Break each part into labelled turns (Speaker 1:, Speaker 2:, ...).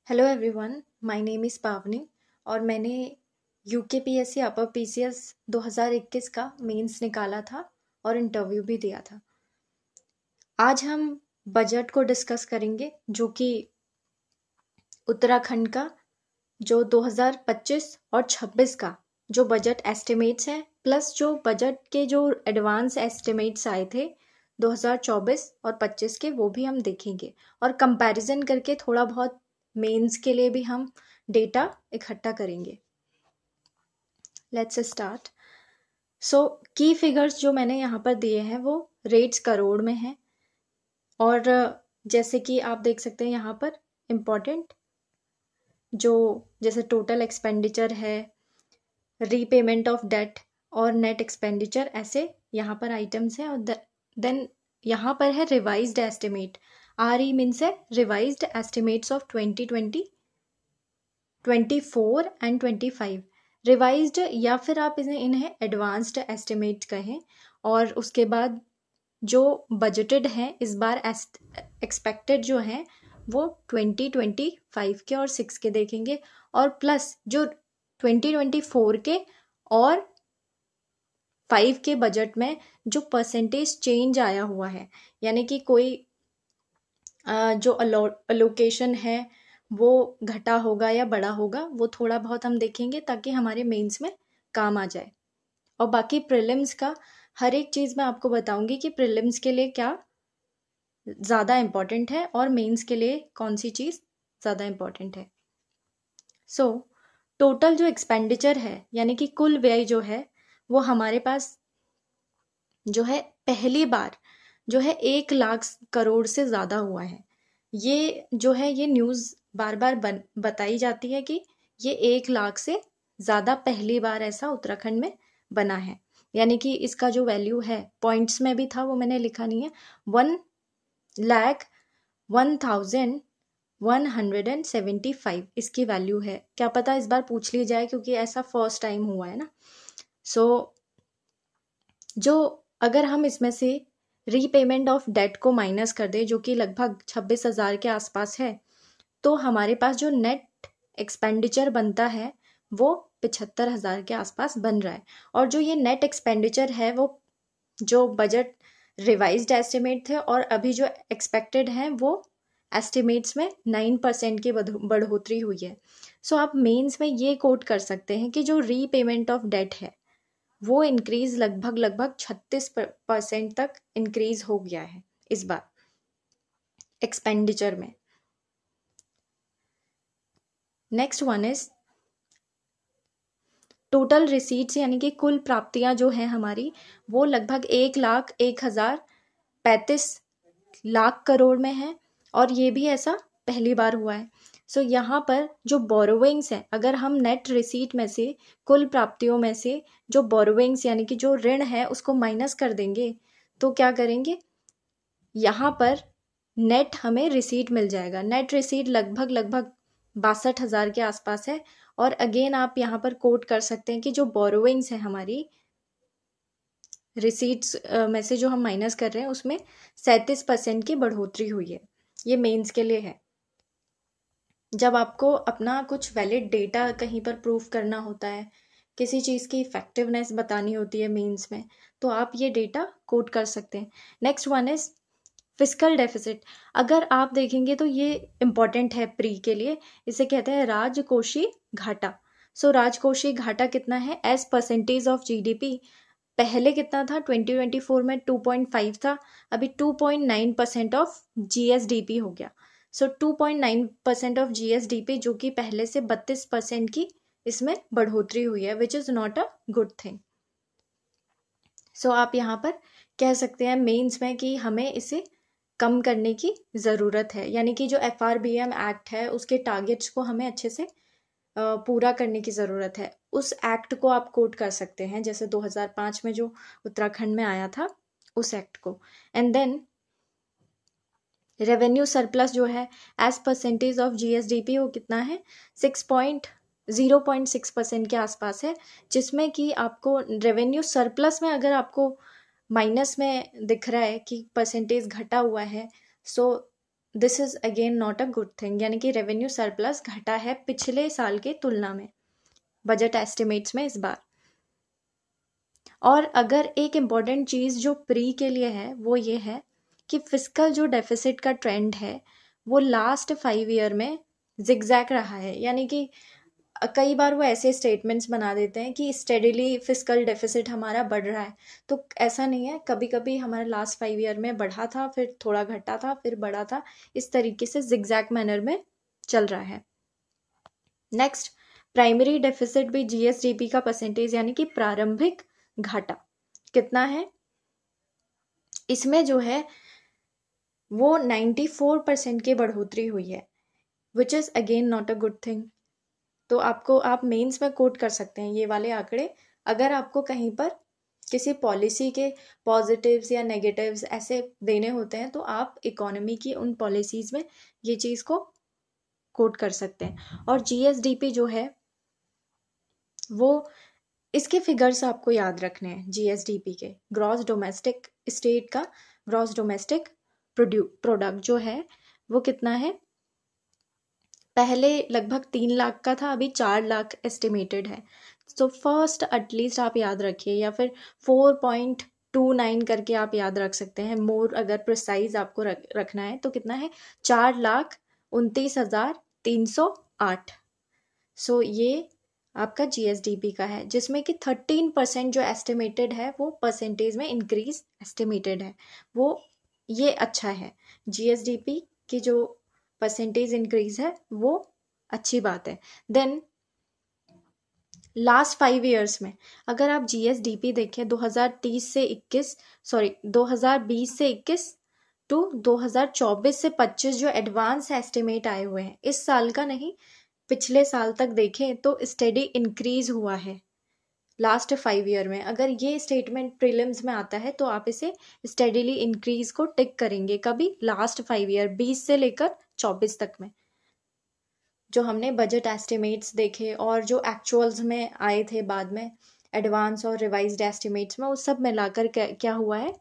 Speaker 1: Hello everyone, my name is पावनी और मैंने यूकेपीएससी अपर पीसीएस 2021 का मेंस निकाला था और इंटरव्यू भी दिया था। आज हम बजट को डिस्कस करेंगे जो कि उत्तराखंड का जो 2025 और 26 का जो बजट एस्टिमेट्स हैं प्लस जो बजट के जो एडवांस एस्टिमेट्स आए थे 2024 और 25 के, वो भी हम देखेंगे और कंपैरिजन करके थोड़ा बहुत मेंस के लिए भी हम डेटा इकट्ठा करेंगे। Let's start. सो की फिगर्स जो मैंने यहाँ पर दिए हैं वो रेट्स करोड़ में हैं और जैसे कि आप देख सकते हैं यहाँ पर इम्पॉर्टेंट जो जैसे टोटल एक्सपेंडिचर है, रीपेमेंट ऑफ डेट और नेट एक्सपेंडिचर, ऐसे यहाँ पर आइटम्स हैं। और देन यहाँ पर है रिवाइज्ड एस्टिमेट। RE मीन्स है revised estimates of 2020, 24 and 25। Revised या फिर आप इन्हें एडवांस्ड एस्टिमेट कहें। और उसके बाद जो बजटेड हैं इस बार एक्सपेक्टेड जो हैं वो 2025 के और 6 के देखेंगे और प्लस जो 2024 के और 5 के बजट में जो परसेंटेज चेंज आया हुआ है, यानी कि कोई जो अलोकेशन है वो घटा होगा या बड़ा होगा, वो थोड़ा बहुत हम देखेंगे ताकि हमारे मेंस में काम आ जाए। और बाकी प्रीलिम्स का हर एक चीज़ मैं आपको बताऊंगी कि प्रीलिम्स के लिए क्या ज़्यादा इम्पॉर्टेंट है और मेंस के लिए कौन सी चीज़ ज़्यादा इम्पॉर्टेंट है। सो टोटल जो एक्सपेंडिचर है यानी कि कुल व्यय जो है वो हमारे पास जो है पहली बार जो है 1 लाख करोड़ से ज़्यादा हुआ है। ये जो है ये न्यूज़ बार बार बताई जाती है कि ये 1 लाख से ज़्यादा पहली बार ऐसा उत्तराखंड में बना है। यानी कि इसका जो वैल्यू है पॉइंट्स में भी था, वो मैंने लिखा नहीं है। 1,01,175 इसकी वैल्यू है। क्या पता इस बार पूछ ली जाए क्योंकि ऐसा फर्स्ट टाइम हुआ है ना। सो जो अगर हम इसमें से रीपेमेंट ऑफ डेट को माइनस कर दे जो कि लगभग 26,000 के आसपास है, तो हमारे पास जो नेट एक्सपेंडिचर बनता है वो 75,000 के आसपास बन रहा है। और जो ये नेट एक्सपेंडिचर है वो जो बजट रिवाइज्ड एस्टिमेट थे और अभी जो एक्सपेक्टेड हैं वो एस्टिमेट्स में 9% की बढ़ोतरी हुई है। सो आप मेंस में ये कोट कर सकते हैं कि जो रीपेमेंट ऑफ डेट है वो इंक्रीज लगभग 36% तक इंक्रीज हो गया है इस बार एक्सपेंडिचर में। Next one is total receipts, यानी कि कुल प्राप्तियां जो हैं हमारी वो लगभग 1,01,35 करोड़ में है और ये भी ऐसा पहली बार हुआ है। सो यहाँ पर जो बोरोविंग्स है, अगर हम नेट रिसीट में से कुल प्राप्तियों में से जो बोरोविंग्स यानी कि जो ऋण है उसको माइनस कर देंगे तो क्या करेंगे, यहाँ पर नेट हमें रिसीट मिल जाएगा। नेट रिसीट लगभग 62,000 के आसपास है। और अगेन आप यहाँ पर कोट कर सकते हैं कि जो बोरोविंग्स है हमारी रिसीट्स में से जो हम माइनस कर रहे हैं उसमें 37% की बढ़ोतरी हुई है। ये मेंस के लिए है। जब आपको अपना कुछ वैलिड डेटा कहीं पर प्रूफ करना होता है, किसी चीज़ की इफेक्टिवनेस बतानी होती है मेंस में, तो आप ये डेटा कोट कर सकते हैं। Next one is fiscal deficit. अगर आप देखेंगे तो ये इम्पॉर्टेंट है प्री के लिए। इसे कहते हैं राजकोषीय घाटा। सो राजकोषीय घाटा कितना है एज परसेंटेज ऑफ GDP। पहले कितना था 2024 में 2.5 था, अभी 2.9% ऑफ GSDP हो गया। सो 2.9% ऑफ GSDP जो कि पहले से 32% की इसमें बढ़ोतरी हुई है, which is not a good thing. So आप यहाँ पर कह सकते हैं मेंस में कि हमें इसे कम करने की ज़रूरत है, यानी कि जो FRBM एक्ट है उसके टारगेट्स को हमें अच्छे से पूरा करने की ज़रूरत है। उस एक्ट को आप कोट कर सकते हैं, जैसे 2005 में जो उत्तराखंड में आया था उस एक्ट को। एंड देन रेवेन्यू सरप्लस जो है एज परसेंटेज ऑफ GSDP वो कितना है 0.6% के आसपास है, जिसमें कि आपको रेवेन्यू सरप्लस में अगर आपको माइनस में दिख रहा है कि परसेंटेज घटा हुआ है, सो this is again not a good thing, यानी कि रेवेन्यू सरप्लस घटा है पिछले साल के तुलना में बजट एस्टिमेट्स में इस बार। और अगर एक इम्पॉर्टेंट चीज़ जो प्री के लिए है वो ये है कि फिस्कल जो डेफिसिट का ट्रेंड है वो लास्ट 5 ईयर में जिगजैग रहा है, यानी कि कई बार वो ऐसे स्टेटमेंट्स बना देते हैं कि स्टेडिली फिस्कल डेफिसिट हमारा बढ़ रहा है, तो ऐसा नहीं है। कभी कभी हमारा लास्ट 5 ईयर में बढ़ा था, फिर थोड़ा घटा था, फिर बढ़ा था, इस तरीके से जिगजैग मैनर में चल रहा है। नेक्स्ट, प्राइमरी डेफिसिट भी जीएसडीपी का परसेंटेज यानी कि प्रारंभिक घाटा कितना है, इसमें जो है वो 94% की बढ़ोतरी हुई है, which is again not a good thing. तो आप मेंस में कोट कर सकते हैं ये वाले आंकड़े, अगर आपको कहीं पर किसी पॉलिसी के पॉजिटिव्स या नेगेटिव्स ऐसे देने होते हैं तो आप इकोनॉमी की उन पॉलिसीज में ये चीज़ को कोट कर सकते हैं। और जीएसडीपी जो है वो, इसके फिगर्स आपको याद रखने हैं। जीएसडीपी के ग्रॉस डोमेस्टिक स्टेट का ग्रॉस डोमेस्टिक प्रोडक्ट जो है वो कितना है, पहले लगभग 3 लाख का था, अभी 4 लाख एस्टिमेटेड है। तो फर्स्ट एटलीस्ट आप याद रखिए, या फिर 4.29 करके आप याद रख सकते हैं। मोर अगर प्रिसाइज आपको रखना है तो कितना है, 4,29,308। सो ये आपका जीएसडीपी का है, जिसमें कि 13% जो एस्टिमेटेड है वो परसेंटेज में इंक्रीज एस्टिमेटेड है, वो ये अच्छा है। जीएसडीपी की जो परसेंटेज इंक्रीज है वो अच्छी बात है। देन लास्ट 5 ईयर्स में अगर आप जीएसडीपी देखें 2020 से 21 टू 2024 से 25 जो एडवांस एस्टिमेट आए हुए हैं, इस साल का नहीं पिछले साल तक देखें तो स्टेडी इंक्रीज हुआ है लास्ट 5 ईयर में। अगर ये स्टेटमेंट प्रीलिम्स में आता है तो आप इसे स्टेडीली इंक्रीज को टिक करेंगे, कभी लास्ट 5 ईयर 20 से लेकर 24 तक में जो हमने बजट एस्टिमेट्स देखे और जो एक्चुअल्स में आए थे बाद में एडवांस और रिवाइज्ड एस्टिमेट्स में, उस सब मिलाकर क्या हुआ है,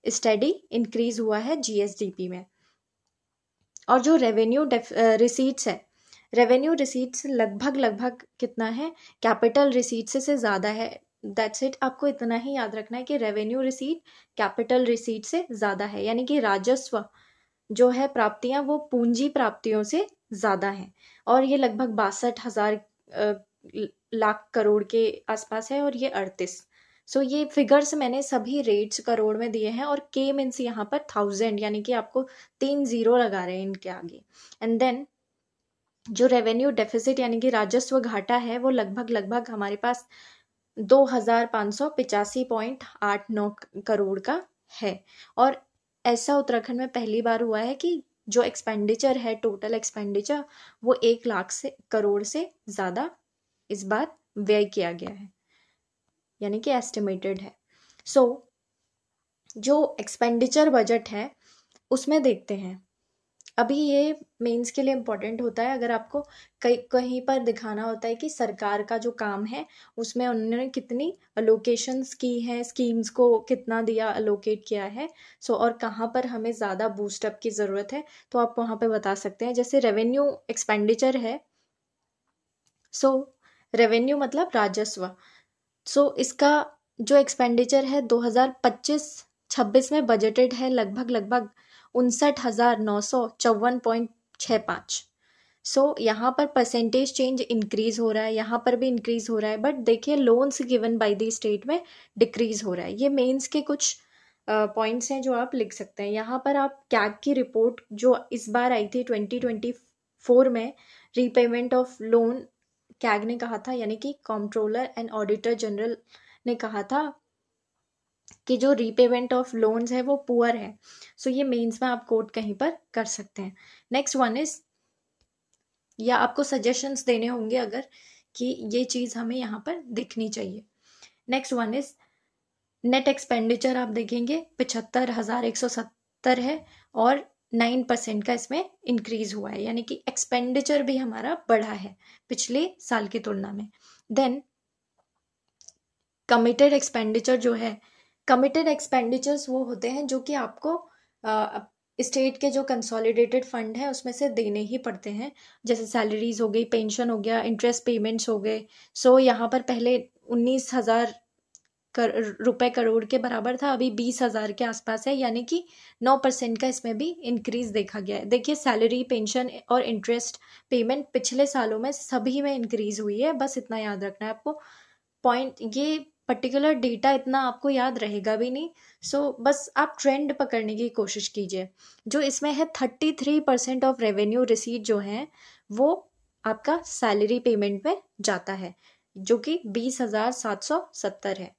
Speaker 1: स्टेडी इंक्रीज हुआ है जीएसडीपी में। और जो रेवेन्यू रिसीट्स है, रेवेन्यू रिसीट्स लगभग कितना है, कैपिटल रिसीट्स से ज़्यादा है। दैट्स इट, आपको इतना ही याद रखना है कि रेवेन्यू रिसीट कैपिटल रिसीट से ज़्यादा है, यानी कि राजस्व जो है प्राप्तियां वो पूंजी प्राप्तियों से ज़्यादा हैं, और ये लगभग 62,000 लाख करोड़ के आसपास है, और ये 38। सो ये फिगर्स मैंने सभी रेट्स करोड़ में दिए हैं, और के मीन्स यहाँ पर 1000, यानी कि आपको 3 जीरो लगा रहे हैं इनके आगे। एंड देन जो रेवेन्यू डेफिसिट यानी कि राजस्व घाटा है वो लगभग हमारे पास 2,585.89 करोड़ का है। और ऐसा उत्तराखंड में पहली बार हुआ है कि जो एक्सपेंडिचर है, टोटल एक्सपेंडिचर, वो 1 लाख करोड़ से ज़्यादा इस बार व्यय किया गया है, यानी कि एस्टिमेटेड है। सो जो एक्सपेंडिचर बजट है उसमें देखते हैं, अभी ये मेंस के लिए इम्पोर्टेंट होता है। अगर आपको कहीं पर दिखाना होता है कि सरकार का जो काम है उसमें उन्होंने कितनी अलोकेशंस की हैं, स्कीम्स को कितना दिया, अलोकेट किया है, सो और कहाँ पर हमें ज़्यादा बूस्टअप की ज़रूरत है, तो आप वहाँ पे बता सकते हैं। जैसे रेवेन्यू एक्सपेंडिचर है, सो रेवेन्यू मतलब राजस्व, सो इसका जो एक्सपेंडिचर है 2025-26 में बजटेड है लगभग 59,954.65। सो यहाँ पर परसेंटेज चेंज इंक्रीज हो रहा है, यहाँ पर भी इंक्रीज हो रहा है, बट देखिए loans given by the state में डिक्रीज हो रहा है। ये मेंस के कुछ पॉइंट्स हैं जो आप लिख सकते हैं। यहाँ पर आप कैग की रिपोर्ट जो इस बार आई थी 2024 में, रीपेमेंट ऑफ लोन, कैग ने कहा था, यानी कि कंट्रोलर एंड ऑडिटर जनरल ने कहा था कि जो रीपेमेंट ऑफ लोन्स है वो पुअर है। सो ये मेंस में आप कोट कहीं पर कर सकते हैं। नेक्स्ट वन इज, या आपको सजेशंस देने होंगे अगर कि ये चीज़ हमें यहाँ पर दिखनी चाहिए। Next one is net expenditure, आप देखेंगे 75,170 है और 9% का इसमें इंक्रीज हुआ है, यानी कि एक्सपेंडिचर भी हमारा बढ़ा है पिछले साल की तुलना में। देन कमिटेड एक्सपेंडिचर जो है, कमिटेड एक्सपेंडिचर्स वो होते हैं जो कि आपको स्टेट के जो कंसोलिडेटेड फंड है उसमें से देने ही पड़ते हैं, जैसे सैलरीज हो गई, पेंशन हो गया, इंटरेस्ट पेमेंट्स हो गए। सो यहाँ पर पहले 19,000 रुपए करोड़ के बराबर था, अभी 20,000 के आसपास है, यानी कि 9% का इसमें भी इंक्रीज देखा गया है। देखिए सैलरी, पेंशन और इंटरेस्ट पेमेंट पिछले सालों में सभी में इंक्रीज हुई है, बस इतना याद रखना है आपको। पॉइंट, ये पर्टिकुलर डेटा इतना आपको याद रहेगा भी नहीं, सो बस आप ट्रेंड पकड़ने की कोशिश कीजिए। जो इसमें है 33% ऑफ रेवेन्यू रिसीट जो है वो आपका सैलरी पेमेंट में जाता है, जो कि 20,770 है।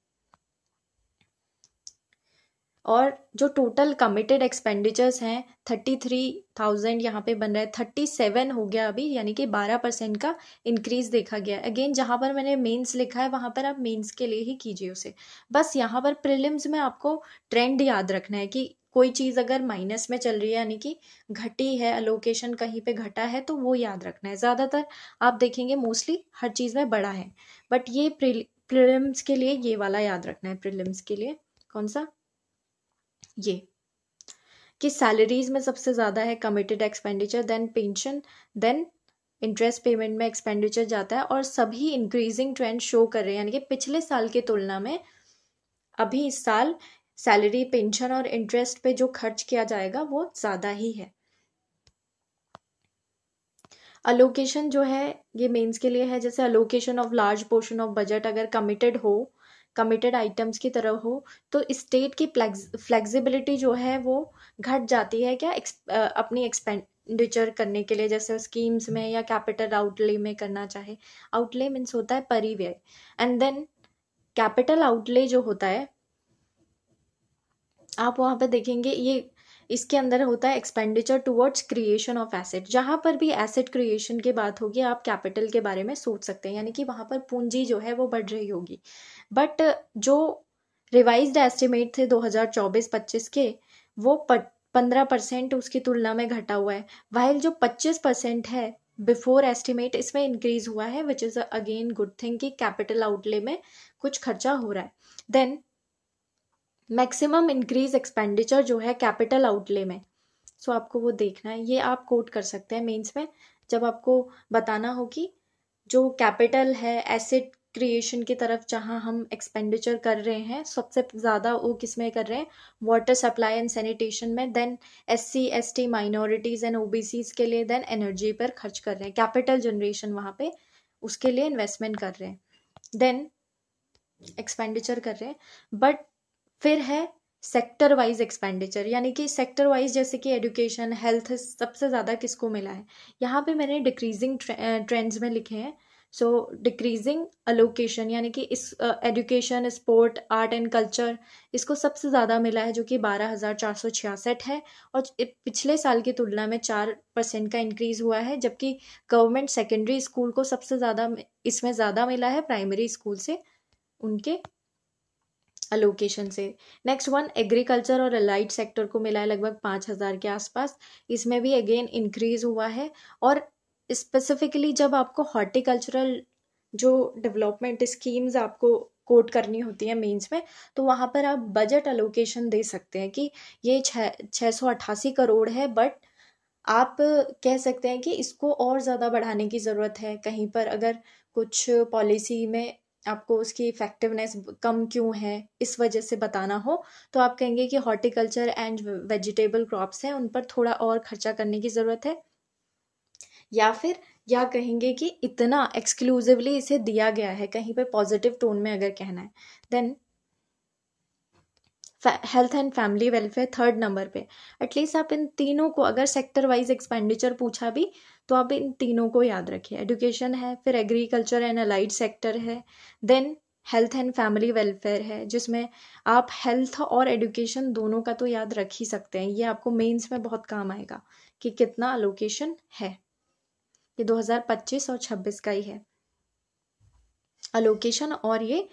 Speaker 1: और जो टोटल कमिटेड एक्सपेंडिचर्स हैं 33,000 यहाँ पे बन रहा है, 37 हो गया अभी, यानी कि 12% का इंक्रीज देखा गया। अगेन जहाँ पर मैंने मेंस लिखा है वहाँ पर आप मेंस के लिए ही कीजिए उसे। बस यहाँ पर प्रीलिम्स में आपको ट्रेंड याद रखना है कि कोई चीज़ अगर माइनस में चल रही है, यानी कि घटी है, अलोकेशन कहीं पे घटा है, तो वो याद रखना है। ज़्यादातर आप देखेंगे मोस्टली हर चीज़ में बढ़ा है, बट ये प्रीलिम्स के लिए ये वाला याद रखना है। प्रीलिम्स के लिए कौन सा, ये कि सैलरीज में सबसे ज़्यादा है committed expenditure, then pension, then interest payment में एक्सपेंडिचर जाता है, और सभी इंक्रीजिंग ट्रेंड शो कर रहे हैं, यानी कि पिछले साल की तुलना में अभी इस साल सैलरी, पेंशन और इंटरेस्ट पे जो खर्च किया जाएगा वो ज़्यादा ही है। अलोकेशन जो है ये मेंस के लिए है, जैसे allocation of large portion of budget अगर कमिटेड हो, कमिटेड आइटम्स की तरह हो, तो स्टेट की फ्लेक्सिबिलिटी जो है वो घट जाती है क्या, अपनी एक्सपेंडिचर करने के लिए, जैसे स्कीम्स में या कैपिटल आउटले में करना चाहे। आउटले मीन्स होता है परिव्यय, एंड देन कैपिटल आउटले जो होता है आप वहाँ पे देखेंगे ये इसके अंदर होता है expenditure towards creation of asset. जहाँ पर भी एसेट क्रिएशन की बात होगी आप कैपिटल के बारे में सोच सकते हैं, यानी कि वहाँ पर पूंजी जो है वो बढ़ रही होगी। बट जो रिवाइज्ड एस्टिमेट थे 2024-25 के, वो 15% उसकी तुलना में घटा हुआ है, वाइल जो 25% है बिफोर एस्टिमेट इसमें इंक्रीज हुआ है, which is again good thing कि कैपिटल आउटले में कुछ खर्चा हो रहा है। देन मैक्सिमम इंक्रीज एक्सपेंडिचर जो है कैपिटल आउटले में, सो आपको वो देखना है, ये आप कोट कर सकते हैं मेंस में, जब आपको बताना हो कि जो कैपिटल है एसेट क्रिएशन की तरफ जहां हम एक्सपेंडिचर कर रहे हैं सबसे ज़्यादा वो किस में कर रहे हैं, वाटर सप्लाई एंड सैनिटेशन में, then SC ST minorities and OBCs के लिए, देन एनर्जी पर खर्च कर रहे हैं, कैपिटल जनरेशन वहाँ पे उसके लिए इन्वेस्टमेंट कर रहे हैं, देन एक्सपेंडिचर कर रहे हैं। बट फिर है सेक्टर वाइज एक्सपेंडिचर, यानी कि सेक्टर वाइज जैसे कि एजुकेशन, हेल्थ, सबसे ज़्यादा किसको मिला है, यहाँ पे मैंने डिक्रीजिंग ट्रेंड्स में लिखे हैं। सो डिक्रीजिंग अलोकेशन, यानी कि इस education, sport, art and culture इसको सबसे ज़्यादा मिला है, जो कि 12,466 है, और पिछले साल की तुलना में 4% का इंक्रीज हुआ है, जबकि गवर्नमेंट सेकेंडरी स्कूल को सबसे ज़्यादा इसमें ज़्यादा मिला है प्राइमरी स्कूल से उनके अलोकेशन से। नेक्स्ट वन एग्रीकल्चर और अलाइड सेक्टर को मिला है लगभग 5,000 के आसपास, इसमें भी अगेन इंक्रीज हुआ है। और स्पेसिफिकली जब आपको हॉर्टिकल्चरल जो डेवलपमेंट स्कीम्स आपको कोट करनी होती है मेंस में, तो वहाँ पर आप बजट अलोकेशन दे सकते हैं कि ये 688 करोड़ है, बट आप कह सकते हैं कि इसको और ज़्यादा बढ़ाने की ज़रूरत है। कहीं पर अगर कुछ पॉलिसी में आपको उसकी इफेक्टिवनेस कम क्यों है इस वजह से बताना हो, तो आप कहेंगे कि हॉर्टिकल्चर एंड वेजिटेबल क्रॉप्स हैं उन पर थोड़ा और खर्चा करने की ज़रूरत है, या कहेंगे कि इतना एक्सक्लूसिवली इसे दिया गया है, कहीं पे पॉजिटिव टोन में अगर कहना है। Then health and family welfare third number पे। एटलीस्ट आप इन तीनों को, अगर सेक्टर वाइज एक्सपेंडिचर पूछा भी तो आप इन तीनों को याद रखिए। एजुकेशन है, फिर एग्रीकल्चर एंड अलाइड सेक्टर है, then health and family welfare है, जिसमें आप हेल्थ और एजुकेशन दोनों का तो याद रख ही सकते हैं। ये आपको मेंस में बहुत काम आएगा कि कितना अलोकेशन है। ये 2025 और 26 का ही है अलोकेशन, और ये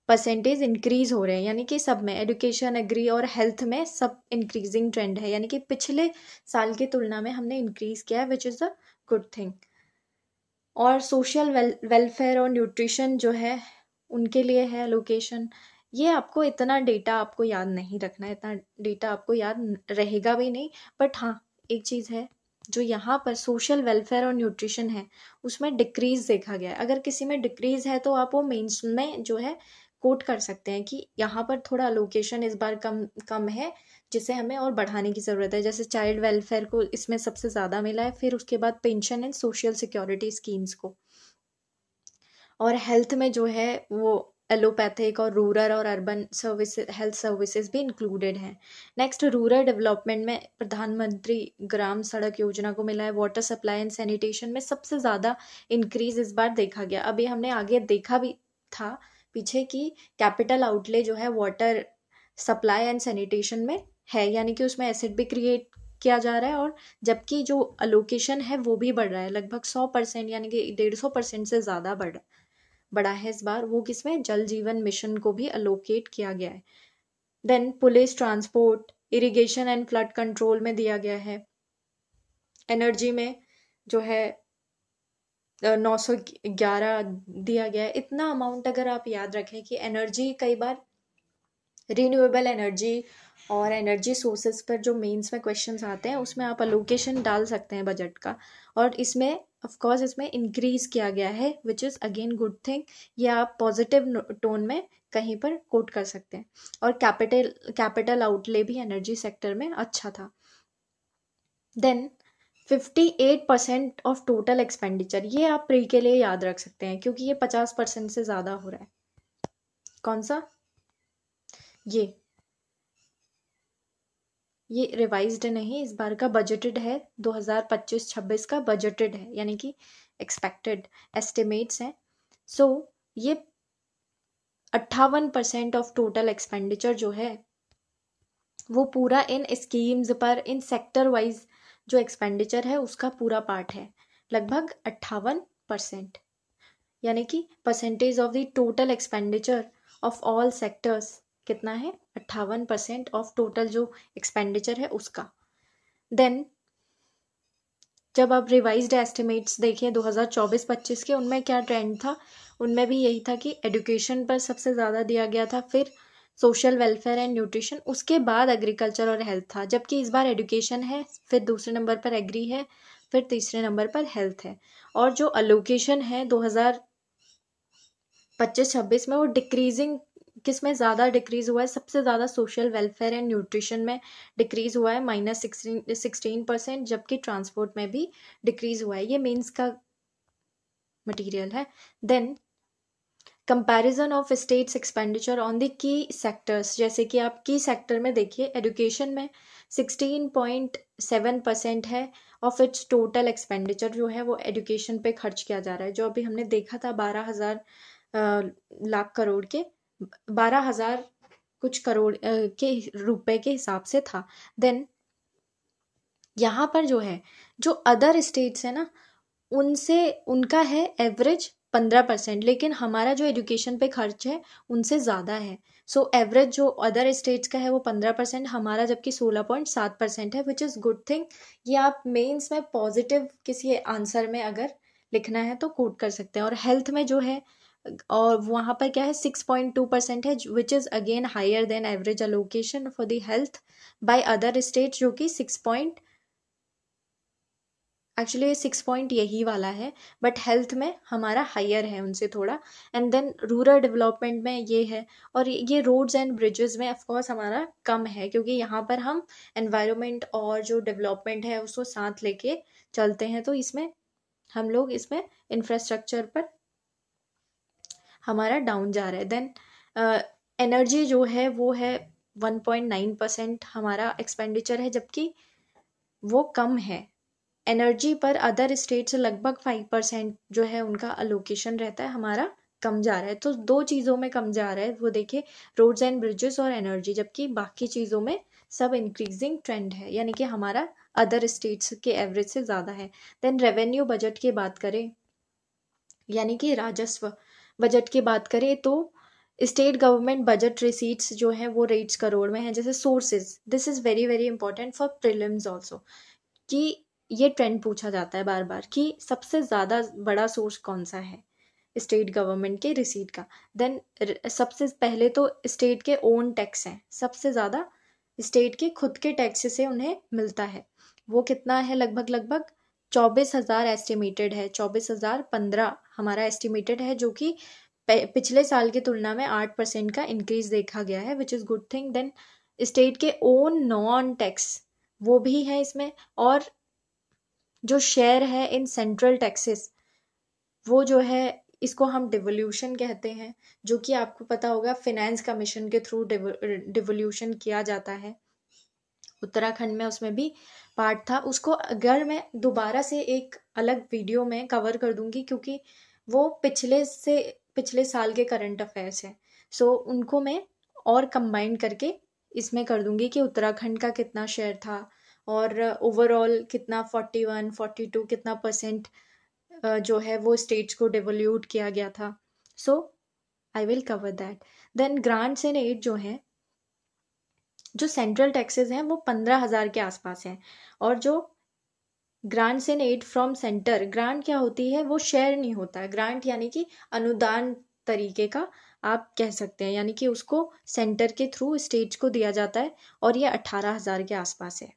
Speaker 1: परसेंटेज इंक्रीज हो रहे हैं, यानी कि सब में एजुकेशन, एग्री और हेल्थ में सब इंक्रीजिंग ट्रेंड है, यानी कि पिछले साल की तुलना में हमने इंक्रीज किया है, which is a good thing. और सोशल वेलफेयर और न्यूट्रिशन जो है उनके लिए है लोकेशन, ये आपको इतना डेटा आपको याद नहीं रखना है, इतना डेटा आपको याद रहेगा भी नहीं। बट हाँ, एक चीज़ है जो यहाँ पर सोशल वेलफेयर और न्यूट्रिशन है उसमें डिक्रीज देखा गया है। अगर किसी में डिक्रीज है तो आप वो मेंस में जो है कोट कर सकते हैं कि यहाँ पर थोड़ा अलोकेशन इस बार कम कम है, जिसे हमें और बढ़ाने की ज़रूरत है। जैसे चाइल्ड वेलफेयर को इसमें सबसे ज़्यादा मिला है, फिर उसके बाद pension and social security schemes को, और हेल्थ में जो है वो एलोपैथिक और रूरल और अर्बन सर्विस हेल्थ सर्विसेज भी इंक्लूडेड हैं। नेक्स्ट, रूरल डेवलपमेंट में प्रधानमंत्री ग्राम सड़क योजना को मिला है। वाटर सप्लाई एंड सैनिटेशन में सबसे ज़्यादा इंक्रीज इस बार देखा गया। अभी हमने आगे देखा भी था पीछे कि कैपिटल आउटले जो है वाटर सप्लाई एंड सैनिटेशन में है, यानी कि उसमें एसेट भी क्रिएट किया जा रहा है, और जबकि जो अलोकेशन है वो भी बढ़ रहा है, लगभग 100% यानी कि 150% से ज़्यादा बढ़ा है इस बार। वो किसमें, जल जीवन मिशन को भी अलोकेट किया गया है। Then police, transport, irrigation and flood control में दिया गया है। एनर्जी में जो है 911 दिया गया है। इतना अमाउंट अगर आप याद रखें कि एनर्जी, कई बार रिन्यूएबल एनर्जी और एनर्जी सोर्सेज पर जो मेंस में क्वेश्चंस आते हैं उसमें आप अलोकेशन डाल सकते हैं बजट का, और इसमें ऑफ कोर्स इसमें इंक्रीज किया गया है, which is again good thing. ये आप पॉजिटिव टोन में कहीं पर कोट कर सकते हैं। और कैपिटल आउटले भी एनर्जी सेक्टर में अच्छा था। देन 58% ऑफ टोटल एक्सपेंडिचर, ये आप प्री के लिए याद रख सकते हैं क्योंकि ये 50% से ज़्यादा हो रहा है। कौन सा, ये रिवाइज्ड नहीं, इस बार का बजटेड है, 2025-26 का बजटेड है, यानी कि एक्सपेक्टेड एस्टिमेट्स हैं। सो ये 58% ऑफ टोटल एक्सपेंडिचर जो है वो पूरा इन स्कीम्स पर, इन सेक्टर वाइज जो एक्सपेंडिचर है उसका पूरा पार्ट है, लगभग 58%, यानी कि percentage of the total expenditure of all sectors कितना है, 58% ऑफ टोटल जो एक्सपेंडिचर है उसका। देन जब आप रिवाइज्ड एस्टिमेट्स देखें 2024-25 के, उनमें क्या ट्रेंड था, उनमें भी यही था कि एजुकेशन पर सबसे ज़्यादा दिया गया था, फिर सोशल वेलफेयर एंड न्यूट्रिशन, उसके बाद एग्रीकल्चर और हेल्थ था। जबकि इस बार एजुकेशन है, फिर दूसरे नंबर पर एग्री है, फिर तीसरे नंबर पर हेल्थ है। और जो अलोकेशन है 2025-26 में वो डिक्रीजिंग, किस में ज़्यादा डिक्रीज हुआ है, सबसे ज़्यादा सोशल वेलफेयर एंड न्यूट्रिशन में डिक्रीज हुआ है, -16%, जबकि ट्रांसपोर्ट में भी डिक्रीज हुआ है। ये मेंस का मटेरियल है। Then comparison of states expenditure on the key sectors, जैसे कि आप की सेक्टर में देखिए, एजुकेशन में 16.7% है ऑफ इट्स टोटल एक्सपेंडिचर जो है वो एजुकेशन पे खर्च किया जा रहा है, जो अभी हमने देखा था 12,000 लाख करोड़ के, 12,000 कुछ करोड़ के रुपए के हिसाब से था। देन यहाँ पर जो है, जो अदर स्टेट्स है ना, उनसे उनका है एवरेज 15%, लेकिन हमारा जो एजुकेशन पे खर्च है उनसे ज़्यादा है। सो एवरेज जो अदर स्टेट्स का है वो 15%, हमारा जबकि 16.7% है, विच इज़ गुड थिंग। ये आप मेंस में पॉजिटिव किसी आंसर में अगर लिखना है तो कोट कर सकते हैं। और हेल्थ में जो है, और वहाँ पर क्या है, 6.2% है, which is again higher than average allocation for the health by other state, जो कि 6 यही वाला है, बट हेल्थ में हमारा हायर है उनसे थोड़ा। एंड देन रूरल डेवलपमेंट में ये है, और ये रोड्स एंड ब्रिजेस में ऑफकोर्स हमारा कम है, क्योंकि यहाँ पर हम एनवायरनमेंट और जो डेवलपमेंट है उसको साथ लेके चलते हैं, तो इसमें हम लोग इसमें इंफ्रास्ट्रक्चर पर हमारा डाउन जा रहा है। देन एनर्जी जो है वो है 1.9% हमारा एक्सपेंडिचर है, जबकि वो कम है। एनर्जी पर अदर स्टेट से लगभग 5% जो है उनका अलोकेशन रहता है, हमारा कम जा रहा है। तो दो चीज़ों में कम जा रहा है, वो देखिए, रोड्स एंड ब्रिजेस और एनर्जी, जबकि बाकी चीज़ों में सब इंक्रीजिंग ट्रेंड है, यानी कि हमारा अदर स्टेट्स के एवरेज से ज़्यादा है। देन रेवेन्यू बजट की बात करें, यानी कि राजस्व बजट की बात करें, तो स्टेट गवर्नमेंट बजट रिसीट्स जो है वो रेट्स करोड़ में है। जैसे sources, this is very very important for prelims also, कि ये ट्रेंड पूछा जाता है बार बार कि सबसे ज़्यादा बड़ा सोर्स कौन सा है स्टेट गवर्नमेंट के रिसीट का। देन सबसे पहले तो स्टेट के ओन टैक्स हैं, सबसे ज़्यादा स्टेट के खुद के टैक्स से उन्हें मिलता है। वो कितना है, लगभग 24,000 एस्टिमेटेड है, 24,015 हमारा एस्टिमेटेड है, जो कि पिछले साल की तुलना में 8% का इंक्रीज देखा गया है, which is good thing. Then state के ओन नॉन टैक्स वो भी है इसमें, और जो शेयर है इन सेंट्रल टैक्सेस वो जो है इसको हम डिवोल्यूशन कहते हैं, जो कि आपको पता होगा फिनेंस कमीशन के थ्रू डिवोल्यूशन किया जाता है। उत्तराखंड में उसमें भी पार्ट था, उसको अगर मैं दोबारा से एक अलग वीडियो में कवर कर दूंगी, क्योंकि वो पिछले साल के करंट अफेयर्स हैं, सो उनको मैं और कंबाइन करके इसमें कर दूंगी कि उत्तराखंड का कितना शेयर था और ओवरऑल कितना 41 42 कितना परसेंट जो है वो स्टेट्स को डिवोल्यूट किया गया था। So I will cover that. Then grants and aid जो है, जो सेंट्रल टैक्सेस हैं वो 15,000 के आसपास हैं, और जो grants and aid from centre, grant क्या होती है, वो शेयर नहीं होता है, ग्रांट यानी कि अनुदान तरीके का आप कह सकते हैं, यानी कि उसको सेंटर के थ्रू स्टेट्स को दिया जाता है, और ये 18,000 के आसपास है,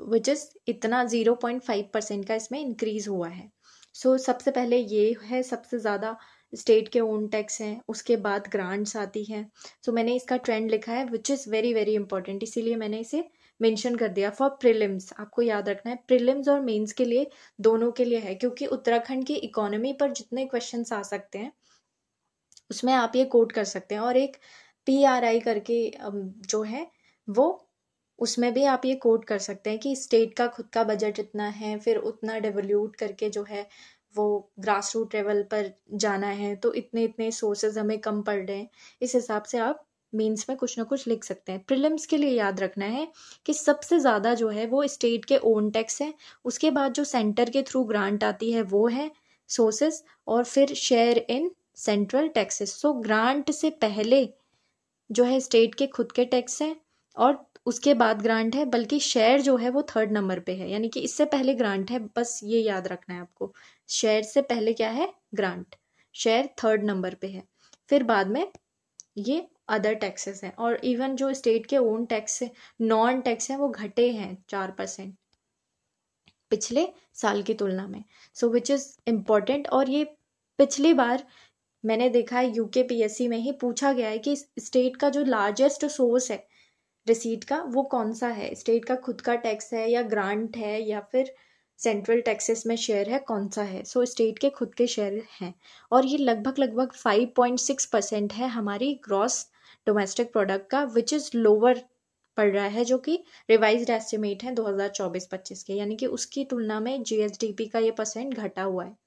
Speaker 1: विच इज़ इतना 0.5% का इसमें इंक्रीज हुआ है। सो सबसे पहले ये है, सबसे ज़्यादा स्टेट के ओन टैक्स हैं, उसके बाद ग्रांट्स आती हैं। सो मैंने इसका ट्रेंड लिखा है, which is very very important, इसीलिए मैंने इसे मेंशन कर दिया। फॉर प्रीलिम्स आपको याद रखना है, प्रीलिम्स और मेंस के लिए दोनों के लिए है, क्योंकि उत्तराखंड की इकोनॉमी पर जितने क्वेश्चंस आ सकते हैं उसमें आप ये कोट कर सकते हैं, और एक PRI करके जो है वो, उसमें भी आप ये कोट कर सकते हैं कि स्टेट का खुद का बजट इतना है, फिर उतना डेवल्यूट करके जो है वो ग्रास रूट लेवल पर जाना है, तो इतने इतने सोर्सेज हमें कम पड़ रहे हैं, इस हिसाब से आप मीन्स में कुछ ना कुछ लिख सकते हैं। प्रीलिम्स के लिए याद रखना है कि सबसे ज़्यादा जो है वो स्टेट के ओन टैक्स है, उसके बाद जो सेंटर के थ्रू ग्रांट आती है वो है सोर्सेस, और फिर share in central taxes. So grant से पहले जो है स्टेट के खुद के टैक्स हैं, और उसके बाद ग्रांट है, बल्कि शेयर जो है वो थर्ड नंबर पे है, यानी कि इससे पहले ग्रांट है, बस ये याद रखना है आपको। शेयर से पहले क्या है, ग्रांट, शेयर थर्ड नंबर पे है, फिर बाद में ये अदर टैक्सेस हैं, और इवन जो स्टेट के ओन टैक्स नॉन टैक्स हैं वो घटे हैं 4% पिछले साल की तुलना में। सो विच इज़ इम्पॉर्टेंट, और ये पिछली बार मैंने देखा है UKPSC में ही पूछा गया है कि स्टेट का जो लार्जेस्ट सोर्स है रिसीट का वो कौन सा है, स्टेट का खुद का टैक्स है या ग्रांट है या फिर सेंट्रल टैक्सेस में शेयर है, कौन सा है। सो स्टेट के खुद के शेयर हैं, और ये लगभग 5.6% है हमारी ग्रॉस डोमेस्टिक प्रोडक्ट का, विच इज़ लोअर पड़ रहा है, जो कि रिवाइज्ड एस्टिमेट है 2024-25 के, यानी कि उसकी तुलना में GSDP का ये परसेंट घटा हुआ है।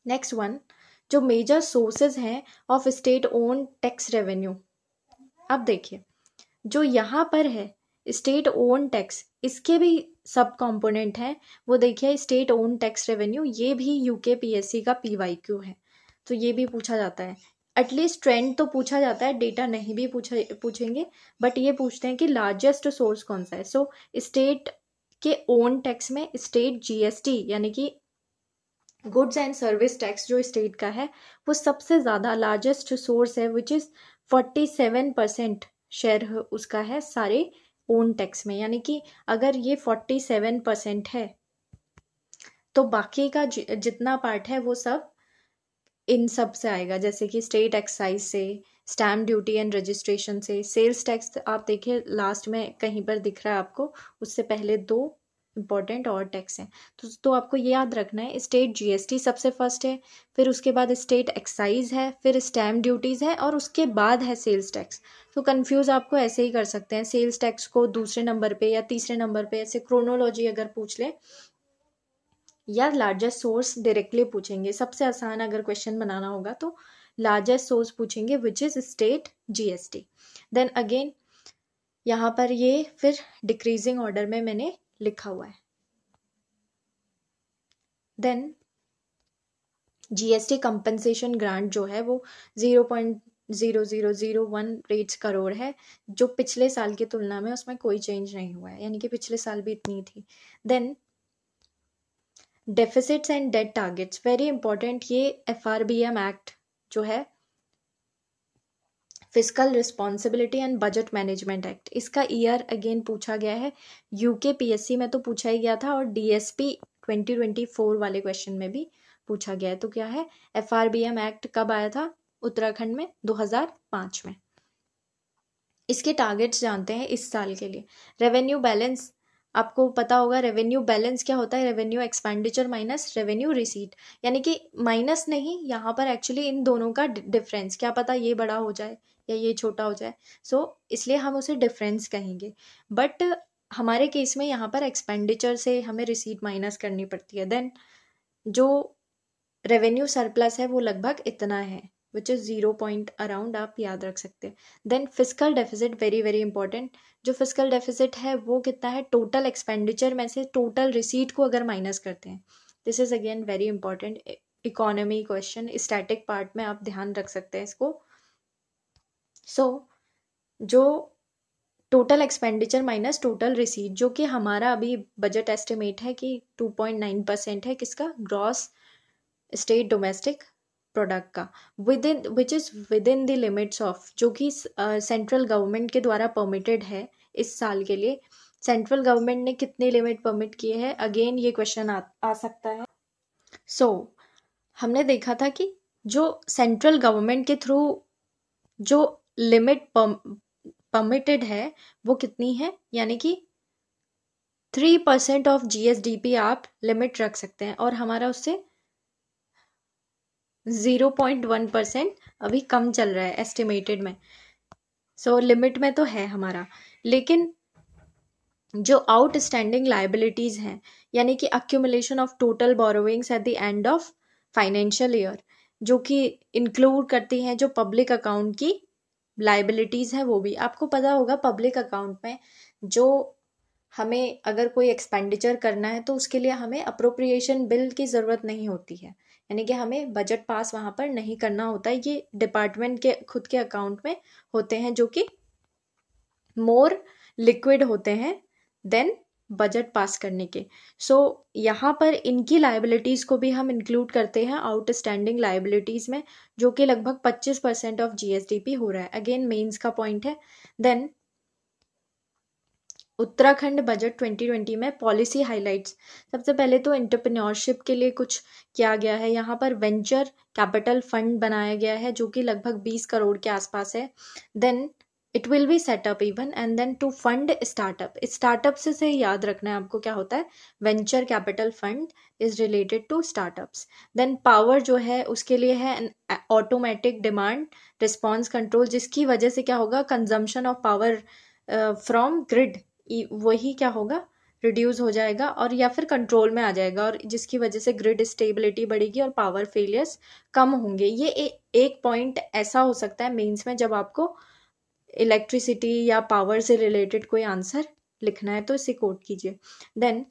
Speaker 1: नेक्स्ट वन, जो मेजर सोर्सेज हैं of state own tax revenue, अब देखिए जो यहाँ पर है स्टेट ओन टैक्स, इसके भी सब कंपोनेंट हैं, वो देखिए स्टेट ओन टैक्स रेवेन्यू, ये भी UKPSC का PYQ है, तो ये भी पूछा जाता है। एटलीस्ट ट्रेंड तो पूछा जाता है, डेटा नहीं भी पूछेंगे, बट ये पूछते हैं कि लार्जेस्ट सोर्स कौन सा है। सो स्टेट के ओन टैक्स में स्टेट GST यानी कि गुड्स एंड सर्विस टैक्स जो स्टेट का है वो सबसे ज़्यादा लार्जेस्ट सोर्स है, विच इज़ 47% शेयर उसका है सारे ओन टैक्स में, यानी कि अगर ये 47% है तो बाकी का जितना पार्ट है वो सब इन सब से आएगा, जैसे कि स्टेट एक्साइज से, स्टैम्प ड्यूटी एंड रजिस्ट्रेशन से, सेल्स टैक्स आप देखिए लास्ट में कहीं पर दिख रहा है आपको, उससे पहले 2 इम्पॉर्टेंट और टैक्स हैं, तो आपको ये याद रखना है स्टेट GST सबसे फर्स्ट है, फिर उसके बाद स्टेट एक्साइज है, फिर स्टैम्प ड्यूटीज़ है, और उसके बाद है सेल्स टैक्स। तो कंफ्यूज आपको ऐसे ही कर सकते हैं, सेल्स टैक्स को दूसरे नंबर पे या तीसरे नंबर पे, ऐसे क्रोनोलॉजी अगर पूछ ले, या लार्जेस्ट सोर्स डायरेक्टली पूछेंगे, सबसे आसान अगर क्वेश्चन बनाना होगा तो लार्जेस्ट सोर्स पूछेंगे, which is state GST। Then again यहाँ पर ये फिर डिक्रीजिंग ऑर्डर में मैंने लिखा हुआ है। देन GST कंपनसेशन ग्रांट जो है वो 0.0001 रेट्स करोड़ है, जो पिछले साल की तुलना में उसमें कोई चेंज नहीं हुआ है, यानी कि पिछले साल भी इतनी थी। Then deficits and debt targets, very important. ये FRBM एक्ट जो है, physical responsibility and budget management act, इसका ईयर अगेन पूछा गया है। यूके PSC में तो पूछा ही गया था और DSP 2024 वाले क्वेश्चन में भी पूछा गया है। तो क्या है, FRBM एक्ट कब आया था उत्तराखंड में? 2005 में। इसके टारगेट्स जानते हैं इस साल के लिए। रेवेन्यू बैलेंस, आपको पता होगा रेवेन्यू बैलेंस क्या होता है, revenue expenditure minus revenue receipt, यानी कि माइनस नहीं, यहाँ पर एक्चुअली इन दोनों का डिफरेंस, क्या पता ये बड़ा हो जाए या ये छोटा हो जाए, सो इसलिए हम उसे डिफरेंस कहेंगे। बट हमारे केस में यहाँ पर एक्सपेंडिचर से हमें रिसीट माइनस करनी पड़ती है। देन जो रेवेन्यू सरप्लस है वो लगभग इतना है, विच इज 0 पॉइंट अराउंड, आप याद रख सकते हैं। Then physical deficit, very very important. जो फिजिकल डेफिसिट है वो कितना है, टोटल एक्सपेंडिचर में से टोटल रिसीट को अगर माइनस करते हैं। This is again very important economy question, static part में आप ध्यान रख सकते हैं इसको। सो जो total expenditure minus total receipt, जो कि हमारा अभी बजट एस्टिमेट है कि 2.9% है, किसका, ग्रॉस स्टेट डोमेस्टिक प्रोडक्ट का, with in which is with in the limits of, जो कि सेंट्रल गवर्नमेंट के द्वारा परमिटेड है इस साल के लिए। सेंट्रल गवर्नमेंट ने कितने लिमिट परमिट किए हैं, अगेन ये क्वेश्चन आ सकता है। सो हमने देखा था कि जो सेंट्रल गवर्नमेंट के थ्रू जो लिमिट परमिटेड है वो कितनी है, यानी कि 3% ऑफ GSDP आप लिमिट रख सकते हैं, और हमारा उससे 0.1% अभी कम चल रहा है एस्टिमेटेड में। सो लिमिट में तो है हमारा, लेकिन जो आउटस्टैंडिंग लाइबिलिटीज हैं, यानी कि accumulation of total borrowings at the end of financial year, जो कि इंक्लूड करती हैं जो पब्लिक अकाउंट की लाइबिलिटीज हैं, वो भी आपको पता होगा। पब्लिक अकाउंट में जो हमें अगर कोई एक्सपेंडिचर करना है तो उसके लिए हमें अप्रोप्रिएशन बिल की ज़रूरत नहीं होती है, यानी कि हमें बजट पास वहाँ पर नहीं करना होता है। ये डिपार्टमेंट के खुद के अकाउंट में होते हैं, जो कि मोर लिक्विड होते हैं देन बजट पास करने के। सो यहाँ पर इनकी लाइबिलिटीज़ को भी हम इंक्लूड करते हैं आउटस्टैंडिंग लाइबिलिटीज़ में, जो कि लगभग 25% ऑफ GSDP हो रहा है। अगेन मेंस का पॉइंट है। देन उत्तराखंड बजट 2020 में पॉलिसी हाइलाइट्स, सबसे पहले तो एंटरप्रेन्योरशिप के लिए कुछ किया गया है। यहाँ पर वेंचर कैपिटल फंड बनाया गया है, जो कि लगभग 20 करोड़ के आसपास है। Then it will be setup even and then to fund startup. Startup से याद रखना है आपको क्या होता है, venture capital fund is related to startups. Then power जो है उसके लिए है ऑटोमेटिक डिमांड रिस्पॉन्स कंट्रोल, जिसकी वजह से क्या होगा, consumption of power from grid वही क्या होगा, रिड्यूस हो जाएगा और या फिर कंट्रोल में आ जाएगा, और जिसकी वजह से ग्रिड स्टेबिलिटी बढ़ेगी और पावर फेलियर्स कम होंगे। ये एक पॉइंट ऐसा हो सकता है मेंस में, जब आपको इलेक्ट्रिसिटी या पावर से रिलेटेड कोई आंसर लिखना है तो इसे कोट कीजिए। देन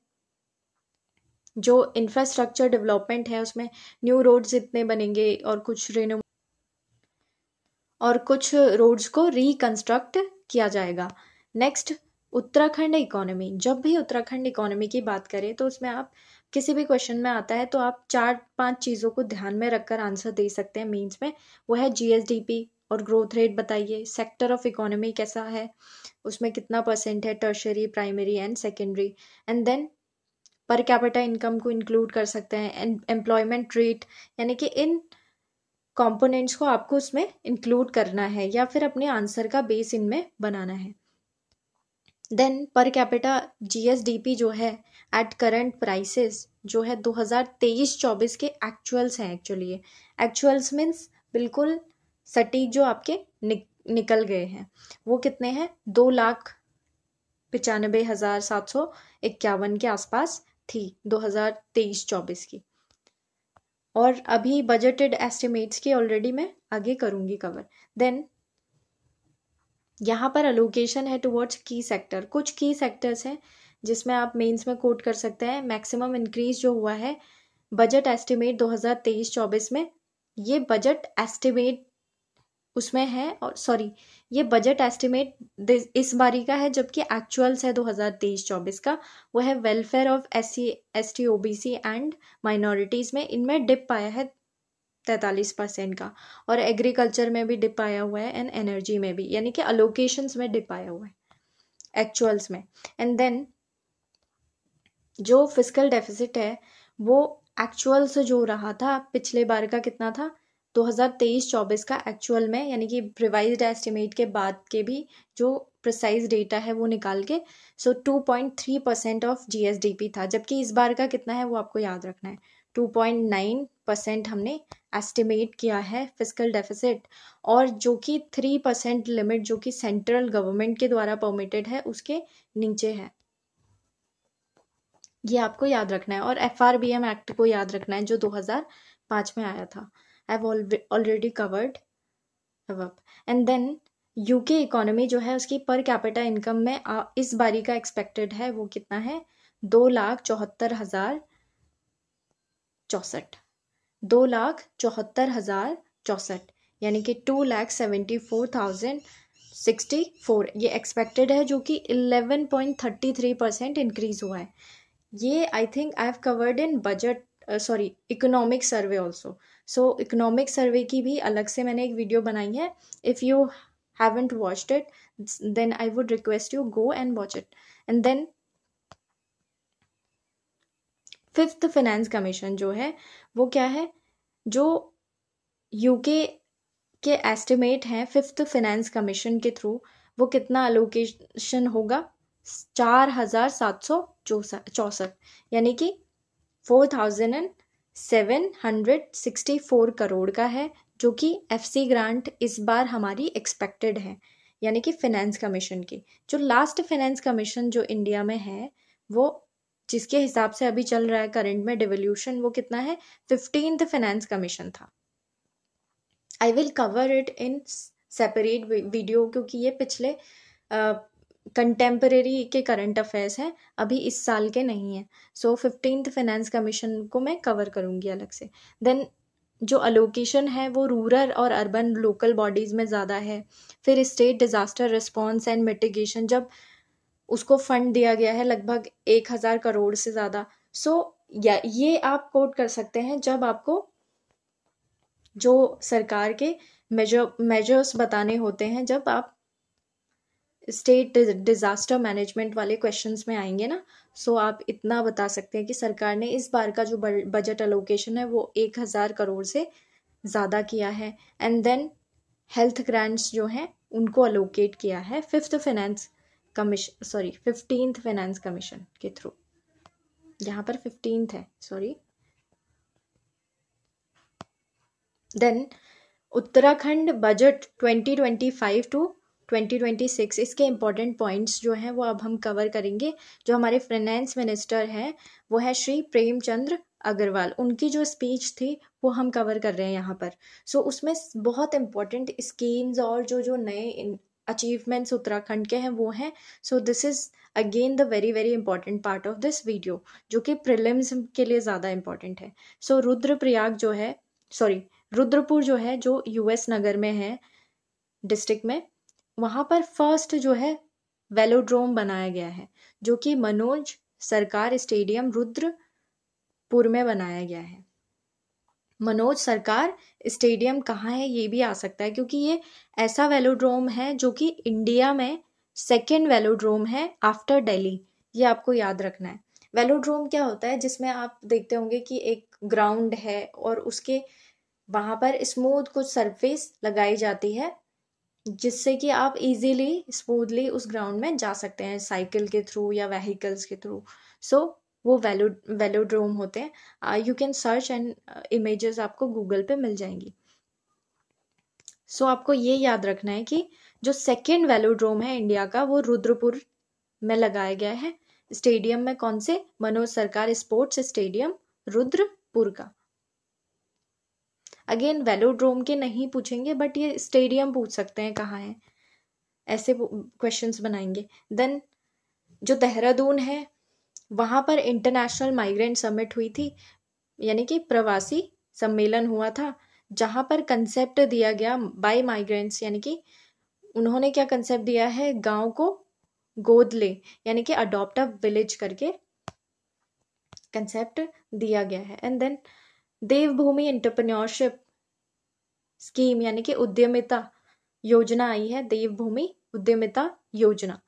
Speaker 1: जो इंफ्रास्ट्रक्चर डेवलपमेंट है उसमें न्यू रोड्स इतने बनेंगे और कुछ रोड्स को रिकंस्ट्रक्ट किया जाएगा। नेक्स्ट उत्तराखंड इकोनॉमी, जब भी उत्तराखंड इकोनॉमी की बात करें तो उसमें आप किसी भी क्वेश्चन में आता है तो आप 4-5 चीज़ों को ध्यान में रखकर आंसर दे सकते हैं मेंस में। वो है GSDP और ग्रोथ रेट बताइए, सेक्टर ऑफ इकोनॉमी कैसा है, उसमें कितना % है tertiary, primary and secondary, and then per capita income को इंक्लूड कर सकते हैं, एम्प्लॉयमेंट रेट, यानी कि इन कंपोनेंट्स को आपको उसमें इंक्लूड करना है या फिर अपने आंसर का बेस इनमें बनाना है। देन पर कैपिटा GSDP जो है एट करंट प्राइसेस जो है 2023-24 के एक्चुअल्स हैं। एक्चुअली ये एक्चुअल्स मीन्स बिल्कुल सटीक जो आपके निकल गए हैं, वो कितने हैं, 2,95,751 के आसपास थी 2023-24 की। और अभी बजटेड एस्टिमेट्स की ऑलरेडी मैं आगे करूंगी कवर। देन यहाँ पर अलोकेशन है टुवर्ड्स की सेक्टर, कुछ की सेक्टर्स हैं जिसमें आप मेंस में कोट कर सकते हैं। मैक्सिमम इंक्रीज जो हुआ है बजट एस्टिमेट 2023-24 में, ये बजट एस्टिमेट उसमें है, और सॉरी ये बजट एस्टिमेट इस बारी का है, जबकि एक्चुअल्स है 2023-24 का, वो है welfare of SC ST OBC and minorities में, इनमें डिप आया है 43% का, और एग्रीकल्चर में भी डिप आया हुआ है एंड एनर्जी में भी, यानी कि अलोकेशंस में डिप आया हुआ है एक्चुअल्स में। एंड देन जो फिस्कल डेफिसिट है वो एक्चुअल से जो रहा था पिछले बार का कितना था 2023-24 का एक्चुअल में, यानी कि रिवाइज्ड एस्टिमेट के बाद के भी जो प्रिसाइज डेटा है वो निकाल के, सो 2.3% ऑफ GSDP था, जबकि इस बार का कितना है वो आपको याद रखना है, 2.9% हमने एस्टिमेट किया है फिस्कल डेफिसिट, और जो कि 3% लिमिट जो कि सेंट्रल गवर्नमेंट के द्वारा परमिटेड है उसके नीचे है, ये आपको याद रखना है। और FRBM एक्ट को याद रखना है जो 2005 में आया था। आई हैव ऑलरेडी कवर्ड अब। एंड देन यूके इकोनॉमी जो है उसकी पर कैपिटा इनकम में इस बारी का एक्सपेक्टेड है वो कितना है 2,74,064, 2,74,064, यानी कि 2,74,064 ये एक्सपेक्टेड है, जो कि 11.33% इंक्रीज हुआ है। ये I think I have covered in budget sorry economic survey also. So economic survey की भी अलग से मैंने एक वीडियो बनाई है, if you haven't watched it then I would request you go and watch it. And then fifth finance commission जो है वो क्या है, जो यूके के एस्टिमेट हैं फिफ्थ फाइनेंस कमीशन के थ्रू, वो कितना अलोकेशन होगा 4,764, यानी कि 4,764 करोड़ का है, जो कि FC ग्रांट इस बार हमारी एक्सपेक्टेड है, यानी कि फाइनेंस कमीशन की। जो लास्ट फाइनेंस कमीशन जो इंडिया में है वो जिसके हिसाब से अभी चल रहा है करंट में डिवोल्यूशन, वो कितना है 15th फाइनेंस कमीशन था। आई will cover it in separate video, क्योंकि ये पिछले कंटेम्परेरी के करंट अफेयर्स हैं, अभी इस साल के नहीं हैं। सो 15th फाइनेंस कमीशन को मैं कवर करूँगी अलग से। देन जो अलोकेशन है वो रूरल और अर्बन लोकल बॉडीज़ में ज़्यादा है। फिर state disaster response and mitigation, जब उसको फंड दिया गया है लगभग 1,000 करोड़ से ज़्यादा। सो ये आप कोट कर सकते हैं जब आपको जो सरकार के मेजर्स बताने होते हैं, जब आप स्टेट डिजास्टर मैनेजमेंट वाले क्वेश्चंस में आएंगे ना। सो आप इतना बता सकते हैं कि सरकार ने इस बार का जो बजट अलोकेशन है वो 1,000 करोड़ से ज़्यादा किया है। एंड देन हेल्थ ग्रांट्स जो हैं उनको अलोकेट किया है fifth finance commission, sorry 15th finance commission के थ्रू। यहाँ पर 15th है, sorry. Then Uttarakhand budget 2025 to 2026, इसके इम्पॉर्टेंट पॉइंट्स जो हैं वो अब हम कवर करेंगे। जो हमारे फाइनेंस मिनिस्टर हैं वो है श्री प्रेमचंद्र अग्रवाल, उनकी जो स्पीच थी वो हम कवर कर रहे हैं यहाँ पर। सो उसमें बहुत इम्पॉर्टेंट स्कीम्स और जो नए अचीवमेंट्स उत्तराखंड के हैं वो हैं। So this is again the very very important part of this video, जो कि प्रीलिम्स के लिए ज़्यादा इंपॉर्टेंट है। सो रुद्रप्रयाग जो है, सॉरी रुद्रपुर जो है, जो US नगर में है डिस्ट्रिक्ट में, वहाँ पर फर्स्ट जो है वेलोड्रोम बनाया गया है, जो कि मनोज सरकार स्टेडियम रुद्रपुर में बनाया गया है। मनोज सरकार स्टेडियम कहाँ है ये भी आ सकता है, क्योंकि ये ऐसा वेलोड्रोम है जो कि इंडिया में सेकेंड वेलोड्रोम है आफ्टर दिल्ली, ये आपको याद रखना है। वेलोड्रोम क्या होता है, जिसमें आप देखते होंगे कि एक ग्राउंड है और उसके वहाँ पर स्मूथ कुछ सरफेस लगाई जाती है, जिससे कि आप इजीली स्मूथली उस ग्राउंड में जा सकते हैं साइकिल के थ्रू या व्हीकल्स के थ्रू। सो वो वेलोड्रोम होते हैं। You can search and images आपको गूगल पे मिल जाएंगी। सो आपको ये याद रखना है कि जो सेकेंड वेलोड्रोम है इंडिया का वो रुद्रपुर में लगाया गया है। स्टेडियम में कौन से, मनोज सरकार स्पोर्ट्स स्टेडियम रुद्रपुर का। अगेन वेलोड्रोम के नहीं पूछेंगे, बट ये स्टेडियम पूछ सकते हैं कहाँ है, ऐसे क्वेश्चंस बनाएंगे। देन जो देहरादून है वहाँ पर इंटरनेशनल माइग्रेंट समिट हुई थी, यानी कि प्रवासी सम्मेलन हुआ था, जहाँ पर कंसेप्ट दिया गया बाय माइग्रेंट्स, यानी कि उन्होंने क्या कंसेप्ट दिया है, गांव को गोद ले, यानी कि अडॉप्ट अ विलेज करके कंसेप्ट दिया गया है। And then Devbhoomi entrepreneurship scheme, यानी कि उद्यमिता योजना आई है, देवभूमि उद्यमिता योजना।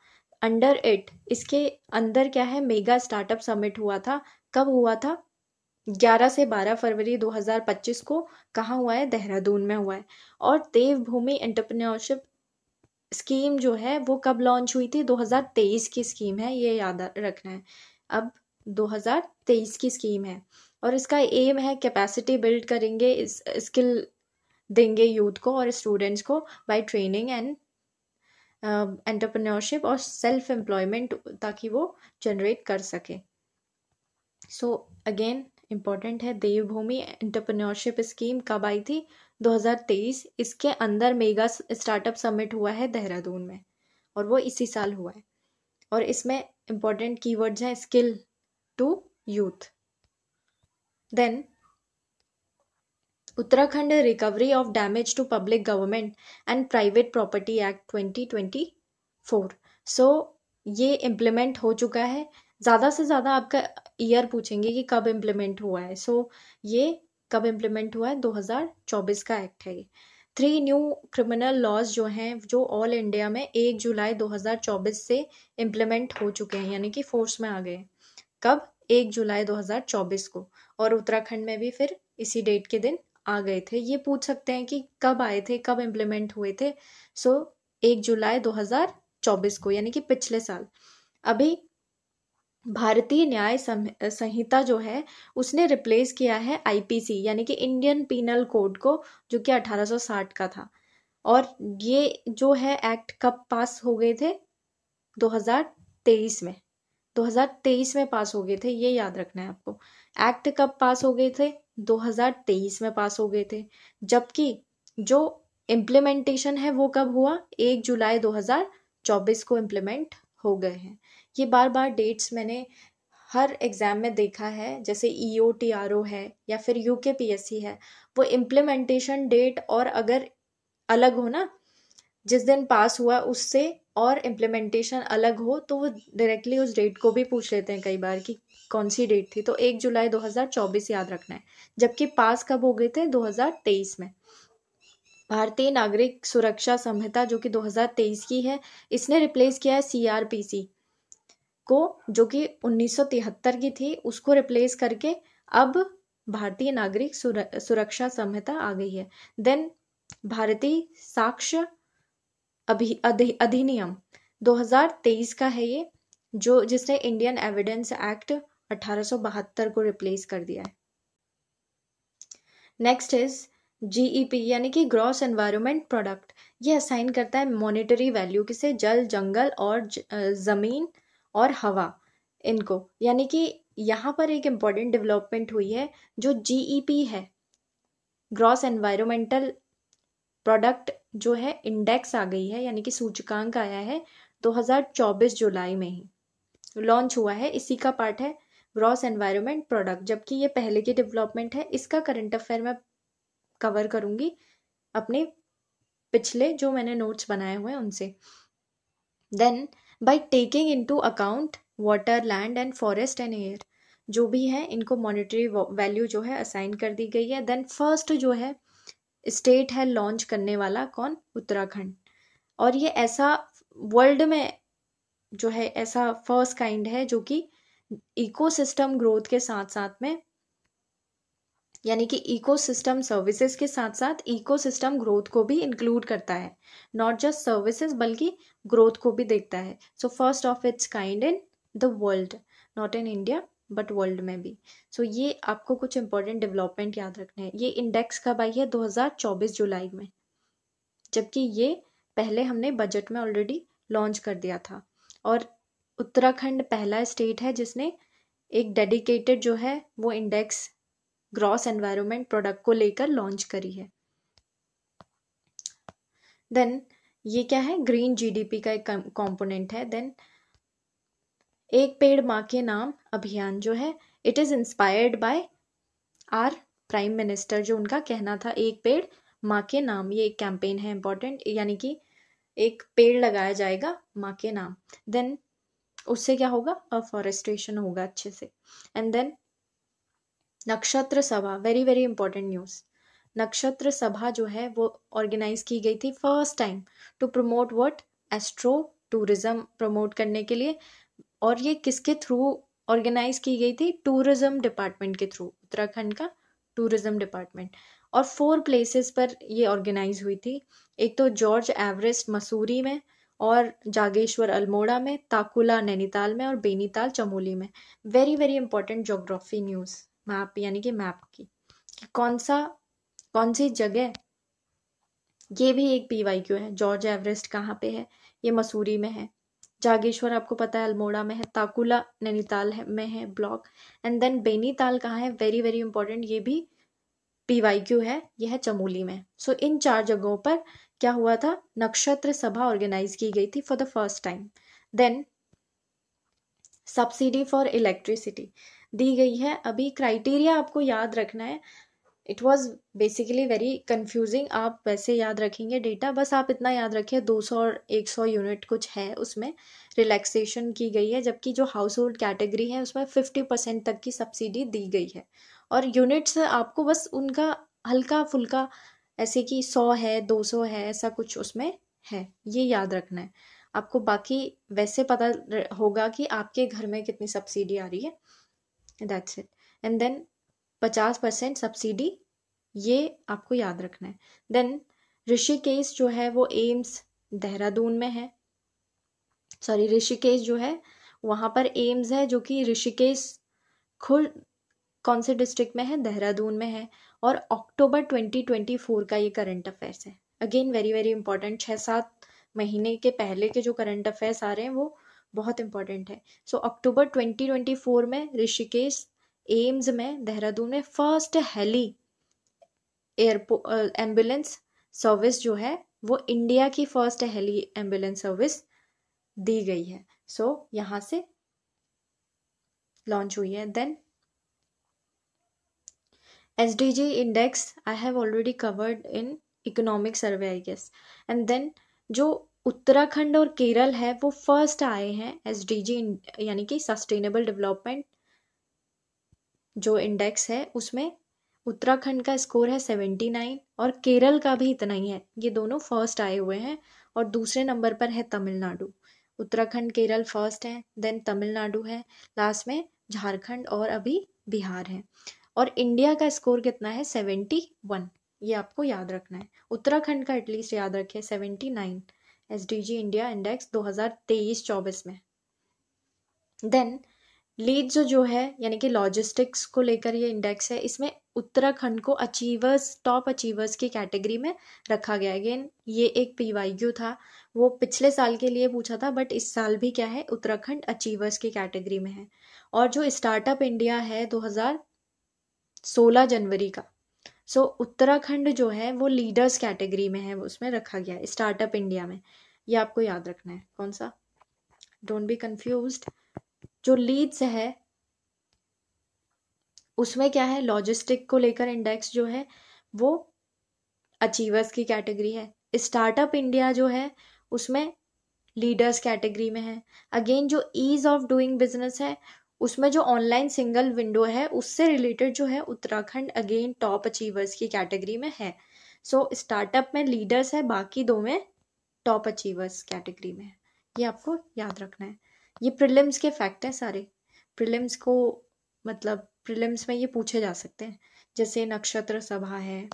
Speaker 1: अंडर इट, इसके अंदर क्या है, मेगा स्टार्टअप समिट हुआ था। कब हुआ था? 11 से 12 फरवरी 2025 को। कहाँ हुआ है? देहरादून में हुआ है। और देवभूमि एंटरप्रेन्योरशिप स्कीम जो है वो कब लॉन्च हुई थी? 2023 की स्कीम है, ये याद रखना है। अब 2023 की स्कीम है और इसका एम है कैपेसिटी बिल्ड करेंगे, स्किल देंगे यूथ को और स्टूडेंट्स को बाय ट्रेनिंग एंड एंटरप्रेन्योरशिप और सेल्फ एम्प्लॉयमेंट, ताकि वो जनरेट कर सके। सो अगेन इम्पॉर्टेंट है, देवभूमि एंटरप्रेन्योरशिप स्कीम कब आई थी? 2023। इसके अंदर मेगा स्टार्टअप समिट हुआ है देहरादून में और वो इसी साल हुआ है। और इसमें इम्पॉर्टेंट कीवर्ड्स हैं skill to youth. Then Uttarakhand recovery of damage to public government and private property act 2024। So ये इम्प्लीमेंट हो चुका है। ज़्यादा से ज़्यादा आपका ईयर पूछेंगे कि कब इम्प्लीमेंट हुआ है। सो ये कब इम्प्लीमेंट हुआ है? 2024 का एक्ट है ये। 3 न्यू क्रिमिनल लॉज जो हैं, जो ऑल इंडिया में 1 जुलाई 2024 से इम्प्लीमेंट हो चुके हैं, यानी कि फोर्स में आ गए। कब? 1 जुलाई 2024 को। और उत्तराखंड में भी फिर इसी डेट के दिन आ गए थे। ये पूछ सकते हैं कि कब आए थे, कब इम्प्लीमेंट हुए थे। सो 1 जुलाई 2024 को, यानी कि पिछले साल। अभी भारतीय न्याय संहिता जो है उसने रिप्लेस किया है आईपीसी, यानी कि इंडियन पीनल कोड को, जो कि 1860 का था। और ये जो है एक्ट कब पास हो गए थे? 2023 में। 2023 में पास हो गए थे, ये याद रखना है आपको। एक्ट कब पास हो गए थे? 2023 में पास हो गए थे। जबकि जो इम्प्लीमेंटेशन है वो कब हुआ? 1 जुलाई 2024 को इम्प्लीमेंट हो गए हैं। ये बार बार डेट्स मैंने हर एग्जाम में देखा है, जैसे EOTRO है या फिर UKPSC है, वो इम्प्लीमेंटेशन डेट और अगर अलग हो ना, जिस दिन पास हुआ उससे और इम्प्लीमेंटेशन अलग हो, तो वो डायरेक्टली उस डेट को भी पूछ लेते हैं कई बार कि कौन सी डेट थी। तो 1 जुलाई 2024 याद रखना है। जबकि पास कब हो गए थे? 2023 में। भारतीय नागरिक सुरक्षा संहिता जो कि 2023 की है, इसने रिप्लेस किया है CRPC को, जो कि 1973 की थी, उसको रिप्लेस करके अब भारतीय नागरिक सुरक्षा संहिता आ गई है। देन भारतीय साक्ष्य अधिनियम 2023 का है ये, जो जिसने इंडियन एविडेंस एक्ट 1872 को रिप्लेस कर दिया है। नेक्स्ट इज GEP, यानी कि ग्रॉस एनवायरनमेंट प्रोडक्ट। ये असाइन करता है मॉनेटरी वैल्यू किसे? जल, जंगल और जमीन और हवा, इनको। यानी कि यहाँ पर एक इम्पॉर्टेंट डेवलपमेंट हुई है, जो GEP है, ग्रॉस एनवायरमेंटल प्रोडक्ट जो है, इंडेक्स आ गई है, यानी कि सूचकांक आया है 2024 जुलाई में ही लॉन्च हुआ है। इसी का पार्ट है ग्रॉस एनवायरनमेंट प्रोडक्ट, जबकि ये पहले की डेवलपमेंट है। इसका करंट अफेयर मैं कवर करूंगी अपने पिछले जो मैंने नोट्स बनाए हुए हैं उनसे। Then by taking into account water, land and forest and air, जो भी है इनको मॉनेटरी वैल्यू जो है असाइन कर दी गई है। देन फर्स्ट जो है स्टेट है लॉन्च करने वाला, कौन? उत्तराखंड। और ये ऐसा वर्ल्ड में जो है ऐसा फर्स्ट काइंड है जो कि इकोसिस्टम ग्रोथ के साथ साथ में, यानी कि इकोसिस्टम सर्विसेज के साथ साथ इकोसिस्टम ग्रोथ को भी इंक्लूड करता है। नॉट जस्ट सर्विसेज बल्कि ग्रोथ को भी देखता है। So first of its kind in the world, not in India but world में भी। सो ये आपको कुछ इंपॉर्टेंट डेवलपमेंट याद रखने हैं। ये इंडेक्स कब आई है? 2024 जुलाई में, जबकि ये पहले हमने बजट में ऑलरेडी लॉन्च कर दिया था। और उत्तराखंड पहला स्टेट है जिसने एक डेडिकेटेड जो है वो इंडेक्स ग्रॉस एनवायरनमेंट प्रोडक्ट को लेकर लॉन्च करी है। देन ये क्या है? ग्रीन GDP का एक कंपोनेंट है। देन एक पेड़ माँ के नाम अभियान जो है, it is inspired by R prime minister जो उनका कहना था, एक पेड़ माँ के नाम, ये एक कैंपेन है इंपॉर्टेंट, यानी कि एक पेड़ लगाया जाएगा माँ के नाम। देन उससे क्या होगा, अफॉरेस्टेशन होगा अच्छे से। एंड देन नक्षत्र सभा, वेरी वेरी इंपॉर्टेंट न्यूज़। नक्षत्र सभा जो है वो ऑर्गेनाइज की गई थी first time to promote what, astro tourism promote करने के लिए। और ये किसके थ्रू ऑर्गेनाइज की गई थी, टूरिज्म डिपार्टमेंट के थ्रू, उत्तराखंड का टूरिज्म डिपार्टमेंट। और 4 प्लेसेस पर ये ऑर्गेनाइज हुई थी, एक तो जॉर्ज एवरेस्ट मसूरी में, और जागेश्वर अल्मोड़ा में, ताकुला नैनीताल में, और बेनीताल चमोली में। Very very important geography news, map यानी कि मैप की, कि कौन सी जगह, ये भी एक PYQ है। जॉर्ज एवरेस्ट कहाँ पे है, ये मसूरी में है। जागेश्वर आपको पता है अल्मोड़ा में है। ताकुला नैनीताल में है ब्लॉक। एंड देन बेनीताल कहाँ है, वेरी वेरी इंपॉर्टेंट, ये भी PYQ है, ये है चमोली में। सो इन 4 जगहों पर क्या हुआ था, नक्षत्र सभा ऑर्गेनाइज की गई थी for the first time. Then subsidy for electricity दी गई है। अभी क्राइटेरिया आपको याद रखना है, it was basically very confusing, आप वैसे याद रखेंगे डेटा, बस आप इतना याद रखिए 200 और 100 यूनिट कुछ है उसमें रिलैक्सेशन की गई है, जबकि जो हाउस होल्ड कैटेगरी है उसमें 50% तक की सब्सिडी दी गई है। और यूनिट्स आपको बस उनका हल्का फुल्का ऐसे कि 100 है 200 है ऐसा कुछ उसमें है, ये याद रखना है आपको। बाकी वैसे पता होगा कि आपके घर में कितनी सब्सिडी आ रही है, that's it. And then 50% subsidy, ये आपको याद रखना है। देन ऋषिकेश जो है वो एम्स देहरादून में है, सॉरी ऋषिकेश जो है वहाँ पर एम्स है, जो कि ऋषिकेश खुद कौन से डिस्ट्रिक्ट में है, देहरादून में है। और अक्टूबर 2024 का ये करंट अफेयर्स है, अगेन वेरी वेरी इंपॉर्टेंट। 6-7 महीने के पहले के जो करंट अफेयर्स आ रहे हैं वो बहुत इंपॉर्टेंट है। सो अक्टूबर 2024 में ऋषिकेश एम्स में देहरादून में first heli airport ambulance service जो है वो इंडिया की फर्स्ट हेली एम्बुलेंस सर्विस दी गई है। सो यहाँ से लॉन्च हुई है। Then SDG index I have already covered in economic survey I guess. And then जो उत्तराखंड और केरल है वो फर्स्ट आए हैं SDG यानी कि सस्टेनेबल डेवलपमेंट जो इंडेक्स है उसमें उत्तराखंड का स्कोर है 79 और केरल का भी इतना ही है। ये दोनों फर्स्ट आए हुए हैं। और दूसरे नंबर पर है तमिलनाडु। उत्तराखंड केरल फर्स्ट है, देन तमिलनाडु है, लास्ट में झारखंड और अभी बिहार है। और इंडिया का स्कोर कितना है, 71। ये आपको याद रखना है। उत्तराखंड का एटलीस्ट याद रखिए 79 SDG इंडिया इंडेक्स 2023-24 में। देन लीड्स जो है यानी कि लॉजिस्टिक्स को लेकर ये इंडेक्स है, इसमें उत्तराखंड को अचीवर्स टॉप अचीवर्स की कैटेगरी में रखा गया। अगेन ये एक PYQ था, वो पिछले साल के लिए पूछा था, बट इस साल भी क्या है, उत्तराखंड अचीवर्स की कैटेगरी में है। और जो स्टार्टअप इंडिया है 2016 जनवरी का, सो उत्तराखंड जो है वो लीडर्स कैटेगरी में है, उसमें रखा गया है स्टार्टअप इंडिया में। ये आपको याद रखना है कौन सा, डोंट बी कंफ्यूज्ड। जो लीड्स है उसमें क्या है, लॉजिस्टिक को लेकर इंडेक्स जो है वो अचीवर्स की कैटेगरी है। स्टार्टअप इंडिया जो है उसमें लीडर्स कैटेगरी में है। अगेन जो ईज ऑफ डूइंग बिजनेस है उसमें जो ऑनलाइन सिंगल विंडो है उससे रिलेटेड जो है उत्तराखंड अगेन टॉप अचीवर्स की कैटेगरी में है। सो स्टार्टअप में लीडर्स है, बाकी 2 में टॉप अचीवर्स कैटेगरी में है। ये आपको याद रखना है। ये प्रीलिम्स के फैक्ट हैं सारे, प्रीलिम्स को मतलब प्रीलिम्स में ये पूछे जा सकते हैं। जैसे नक्षत्र सभा है,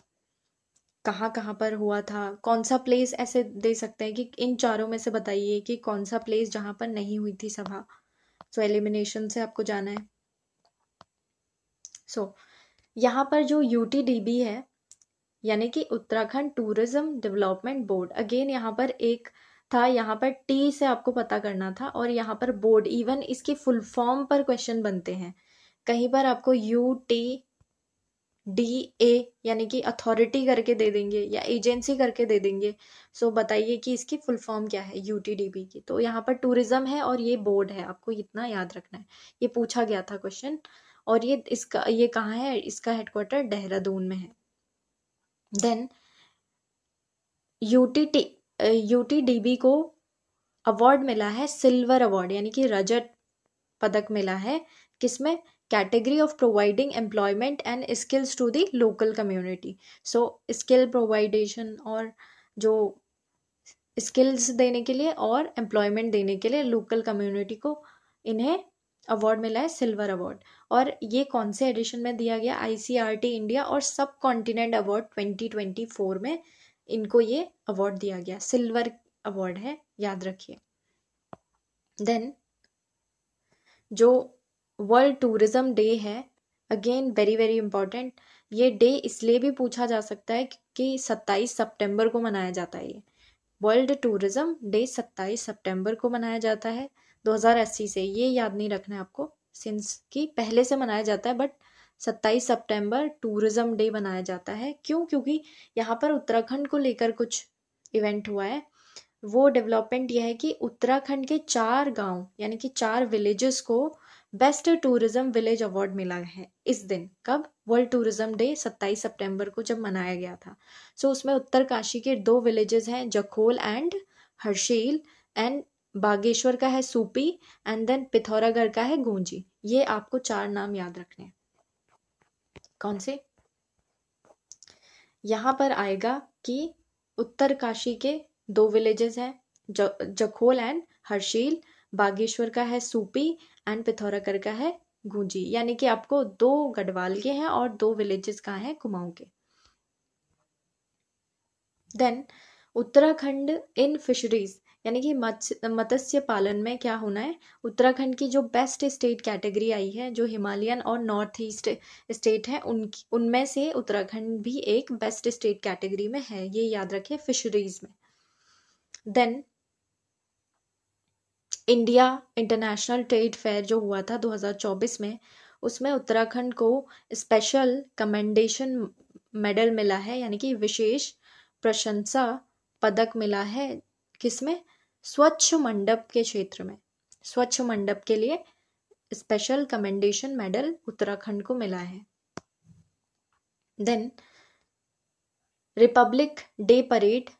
Speaker 1: कहाँ कहाँ पर हुआ था, कौन सा प्लेस, ऐसे दे सकते हैं कि इन चारों में से बताइए कि कौन सा प्लेस जहाँ पर नहीं हुई थी सभा। सो एलिमिनेशन से आपको जाना है। सो यहाँ पर जो UTDB है यानी कि Uttarakhand tourism development board, again यहाँ पर एक था, यहाँ पर T से आपको पता करना था, और यहाँ पर बोर्ड, इवन इसकी फुल फॉर्म पर क्वेश्चन बनते हैं। कहीं पर आपको UTDA यानी कि अथॉरिटी करके दे देंगे या एजेंसी करके दे देंगे। सो बताइए कि इसकी फुल फॉर्म क्या है UTDB की। तो यहाँ पर टूरिज्म है और ये बोर्ड है, आपको इतना याद रखना है, ये पूछा गया था क्वेश्चन। और ये कहाँ है, इसका हेडक्वार्टर देहरादून में है। देन यूटीडीबी को अवार्ड मिला है सिल्वर अवार्ड, यानी कि रजत पदक मिला है, किसमें, category of providing employment and skills to the local community. So skill प्रोवाइडेशन और जो स्किल्स देने के लिए और एम्प्लॉयमेंट देने के लिए लोकल कम्युनिटी को इन्हें अवार्ड मिला है सिल्वर अवार्ड। और ये कौन से एडिशन में दिया गया, आईसीआरटी इंडिया और सब कॉन्टिनेंट अवार्ड 2024 में इनको ये अवार्ड दिया गया, सिल्वर अवार्ड है, याद रखिए। देन जो वर्ल्ड टूरिज्म डे है, अगेन वेरी वेरी इंपॉर्टेंट, ये डे इसलिए भी पूछा जा सकता है कि 27 सितंबर को मनाया जाता है। ये वर्ल्ड टूरिज्म डे 27 सितंबर को मनाया जाता है 2080 से, ये याद नहीं रखना है आपको, सिंस कि पहले से मनाया जाता है, बट 27 सितंबर टूरिज्म डे मनाया जाता है। क्यों, क्योंकि यहाँ पर उत्तराखंड को लेकर कुछ इवेंट हुआ है। वो डेवलपमेंट यह है कि उत्तराखंड के 4 गांव यानी कि 4 विलेजेस को बेस्ट टूरिज्म विलेज अवार्ड मिला है इस दिन। कब, वर्ल्ड टूरिज्म डे 27 सितंबर को जब मनाया गया था। सो उसमें उत्तरकाशी के 2 विलेजेस हैं, जखोल एंड हर्षिल, एंड बागेश्वर का है सूपी, एंड देन पिथौरागढ़ का है गूंजी। ये आपको 4 नाम याद रखने हैं। कौन से, यहाँ पर आएगा कि उत्तरकाशी के 2 विलेजेस हैं, जखोल एंड हर्षिल, बागेश्वर का है सूपी एंड पिथौरागढ़ का है गूंजी, यानी कि आपको 2 गढ़वाल के हैं और 2 विलेजेस कहाँ हैं, कुमाऊं के। देन उत्तराखंड इन फिशरीज, यानी कि मत्स्य पालन में क्या होना है, उत्तराखंड की जो बेस्ट स्टेट कैटेगरी आई है, जो हिमालयन और नॉर्थ ईस्ट स्टेट है, उनमें से उत्तराखंड भी एक बेस्ट स्टेट कैटेगरी में है, ये याद रखें, फिशरीज में। Then India international trade fair जो हुआ था 2024 में, उसमें उत्तराखंड को स्पेशल कमेंडेशन मेडल मिला है, यानी कि विशेष प्रशंसा पदक मिला है, किसमें, स्वच्छ मंडप के क्षेत्र में। स्वच्छ मंडप के लिए स्पेशल कमेंडेशन मेडल उत्तराखंड को मिला है। देन रिपब्लिक डे परेड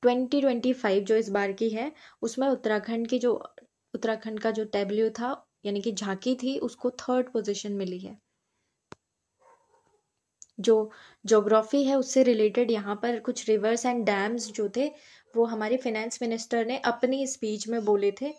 Speaker 1: 2025 जो इस बार की है, उसमें उत्तराखंड का जो टैब्ल्यू था, यानी कि झांकी थी, उसको 3rd पोजीशन मिली है। जो ज्योग्राफी है उससे रिलेटेड यहाँ पर कुछ रिवर्स एंड डैम्स जो थे, वो हमारे फाइनेंस मिनिस्टर ने अपनी स्पीच में बोले थे।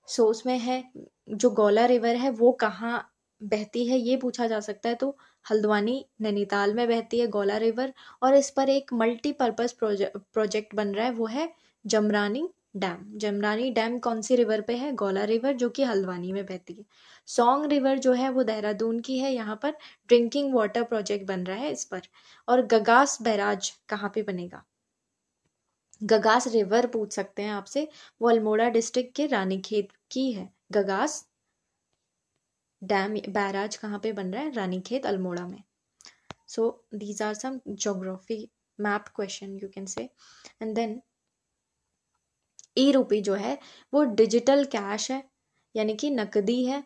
Speaker 1: सो उसमें है, जो गौला रिवर है वो कहाँ बहती है, ये पूछा जा सकता है, तो हल्द्वानी नैनीताल में बहती है गौला रिवर, और इस पर एक मल्टीपर्पज प्रोजेक्ट बन रहा है, वो है जमरानी डैम। जमरानी डैम कौन सी रिवर पे है, गौला रिवर, जो कि हल्द्वानी में बहती है। सोंग रिवर जो है वो देहरादून की है, यहाँ पर ड्रिंकिंग वाटर प्रोजेक्ट बन रहा है इस पर। और गगास बैराज कहाँ पे बनेगा, गगास रिवर पूछ सकते हैं आपसे, वो अल्मोड़ा डिस्ट्रिक्ट के रानीखेत की है। गगास डैम बैराज कहाँ पे बन रहा है, रानीखेत अल्मोड़ा में। So these are some geography map question you can say. And then e RUPI जो है वो डिजिटल कैश है, यानी कि नकदी है,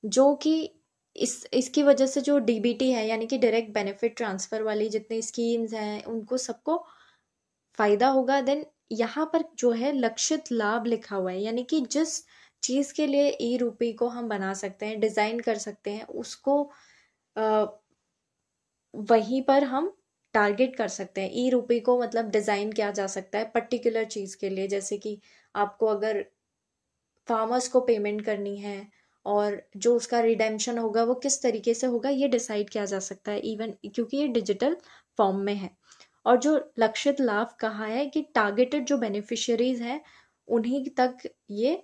Speaker 1: जो कि इसकी वजह से जो डीबीटी है, यानी कि डायरेक्ट बेनिफिट ट्रांसफर वाली जितनी स्कीम्स हैं, उनको सबको फायदा होगा। देन यहाँ पर जो है लक्षित लाभ लिखा हुआ है, यानी कि जिस चीज के लिए ई रूपी को हम बना सकते हैं, डिजाइन कर सकते हैं, उसको वहीं पर हम टारगेट कर सकते हैं। ई रूपी को मतलब डिजाइन किया जा सकता है पर्टिकुलर चीज के लिए, जैसे कि आपको अगर फार्मर्स को पेमेंट करनी है और जो उसका रिडेम्पशन होगा वो किस तरीके से होगा, ये डिसाइड किया जा सकता है, इवन क्योंकि ये डिजिटल फॉर्म में है। और जो लक्षित लाभ कहा है कि टारगेटेड जो बेनिफिशियरीज हैं उन्हीं तक ये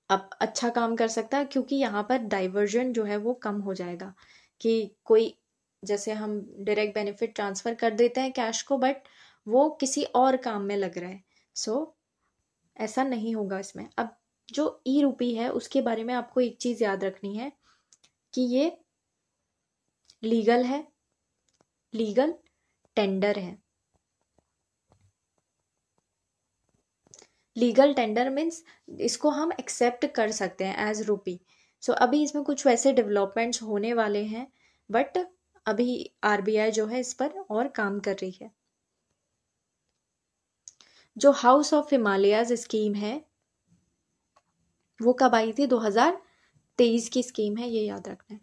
Speaker 1: अब अच्छा काम कर सकता है, क्योंकि यहाँ पर डाइवर्जन जो है वो कम हो जाएगा, कि कोई जैसे हम डायरेक्ट बेनिफिट ट्रांसफर कर देते हैं कैश को, बट वो किसी और काम में लग रहा है। सो ऐसा नहीं होगा इसमें। अब जो ई रूपी है उसके बारे में आपको एक चीज याद रखनी है कि ये लीगल है, लीगल टेंडर है। लीगल टेंडर मीन्स इसको हम एक्सेप्ट कर सकते हैं एज रूपी, सो अभी इसमें कुछ वैसे डेवलपमेंट्स होने वाले हैं, बट अभी आरबीआई जो है इस पर और काम कर रही है। जो हाउस ऑफ हिमालयाज स्कीम है वो कब आई थी? 2023 की स्कीम है, ये याद रखना है,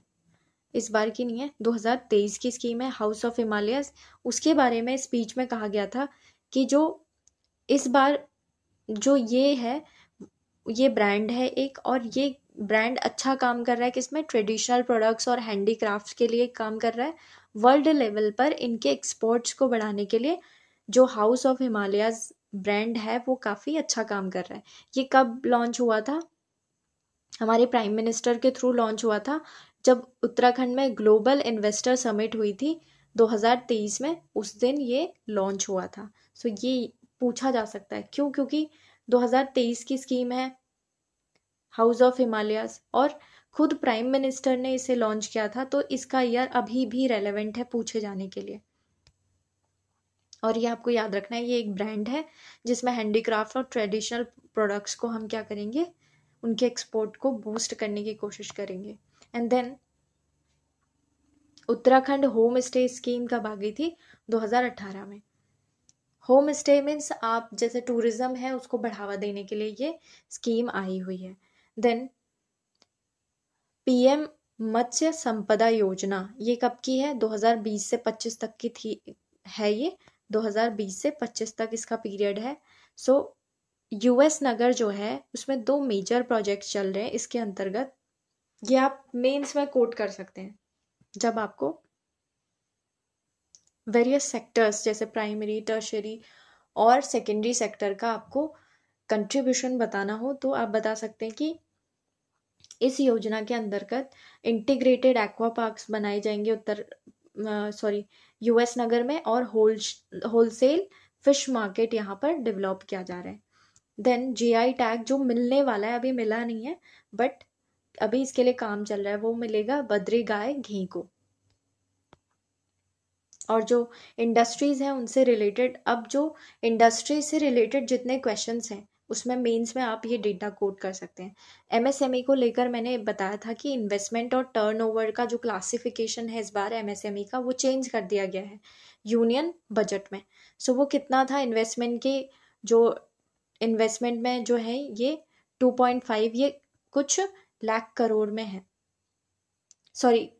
Speaker 1: इस बार की नहीं है, 2023 की स्कीम है हाउस ऑफ हिमालयाज। उसके बारे में स्पीच में कहा गया था कि जो इस बार जो ये है, ये ब्रांड है एक, और ये ब्रांड अच्छा काम कर रहा है किसमें? ट्रेडिशनल प्रोडक्ट्स और हैंडीक्राफ्ट्स के लिए काम कर रहा है। वर्ल्ड लेवल पर इनके एक्सपोर्ट्स को बढ़ाने के लिए जो हाउस ऑफ हिमालयाज ब्रांड है वो काफ़ी अच्छा काम कर रहा है। ये कब लॉन्च हुआ था? हमारे प्राइम मिनिस्टर के थ्रू लॉन्च हुआ था जब उत्तराखंड में ग्लोबल इन्वेस्टर समिट हुई थी 2023 में, उस दिन ये लॉन्च हुआ था। सो ये पूछा जा सकता है क्यों, क्योंकि 2023 की स्कीम है हाउस ऑफ हिमालयाज और खुद प्राइम मिनिस्टर ने इसे लॉन्च किया था, तो इसका ईयर अभी भी रेलेवेंट है पूछे जाने के लिए। और ये आपको याद रखना है, ये एक ब्रांड है जिसमें हैंडीक्राफ्ट और ट्रेडिशनल प्रोडक्ट्स को हम क्या करेंगे? उनके एक्सपोर्ट को बूस्ट करने की कोशिश करेंगे। And then Uttarakhand home stay scheme कब आ गई थी? 2018 में। होम स्टे मीन्स आप जैसे टूरिज्म है उसको बढ़ावा देने के लिए ये स्कीम आई हुई है। देन पीएम मत्स्य संपदा योजना, ये कब की है? 2020 से 25 तक की थी है ये, 2020 से 25 तक इसका पीरियड है। सो यूएस नगर जो है उसमें 2 मेजर प्रोजेक्ट चल रहे हैं इसके अंतर्गत। ये आप मेंस में कोट कर सकते हैं जब आपको वेरियस सेक्टर्स जैसे प्राइमरी, टर्शरी और सेकेंडरी सेक्टर का आपको कंट्रीब्यूशन बताना हो, तो आप बता सकते हैं कि इस योजना के अंतर्गत इंटीग्रेटेड एक्वा पार्क्स बनाए जाएंगे यूएस नगर में, और होलसेल फिश मार्केट यहाँ पर डेवलप किया जा रहा है। देन जीआई टैग जो मिलने वाला है, अभी मिला नहीं है बट अभी इसके लिए काम चल रहा है, वो मिलेगा बद्री गाय घी को। और जो इंडस्ट्रीज हैं उनसे रिलेटेड, अब जो इंडस्ट्री से रिलेटेड जितने क्वेश्चंस हैं उसमें मेंस में आप ये डेटा कोड कर सकते हैं। एमएसएमई को लेकर मैंने बताया था कि इन्वेस्टमेंट और टर्नओवर का जो क्लासिफिकेशन है इस बार एमएसएमई का वो चेंज कर दिया गया है यूनियन बजट में। सो वो कितना था इन्वेस्टमेंट के, जो इन्वेस्टमेंट में जो है ये 2.5, ये कुछ लाख करोड़ में है,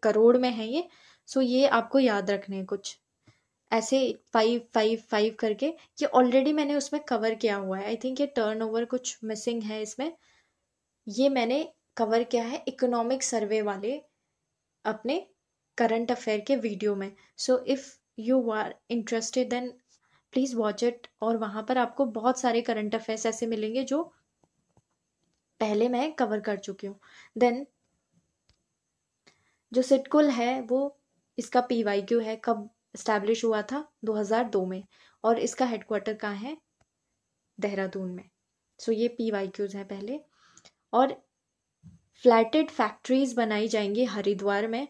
Speaker 1: करोड़ में है ये। सो ये आपको याद रखने हैं कुछ ऐसे 5 करके, ये ऑलरेडी मैंने उसमें कवर किया हुआ है। आई थिंक ये टर्नओवर कुछ मिसिंग है इसमें, ये मैंने कवर किया है इकोनॉमिक सर्वे वाले अपने करंट अफेयर के वीडियो में। So if you are interested then please watch it, और वहाँ पर आपको बहुत सारे करंट अफेयर्स ऐसे मिलेंगे जो पहले मैं कवर कर चुकी हूँ। देन जो सिटकुल है वो, इसका पीवाईक्यू है, कब इस्टेब्लिश हुआ था? 2002 में, और इसका हेडक्वार्टर कहाँ है? देहरादून में। सो ये पीवाईक्यूज हैं पहले। और फ्लैटेड फैक्ट्रीज बनाई जाएंगी हरिद्वार में,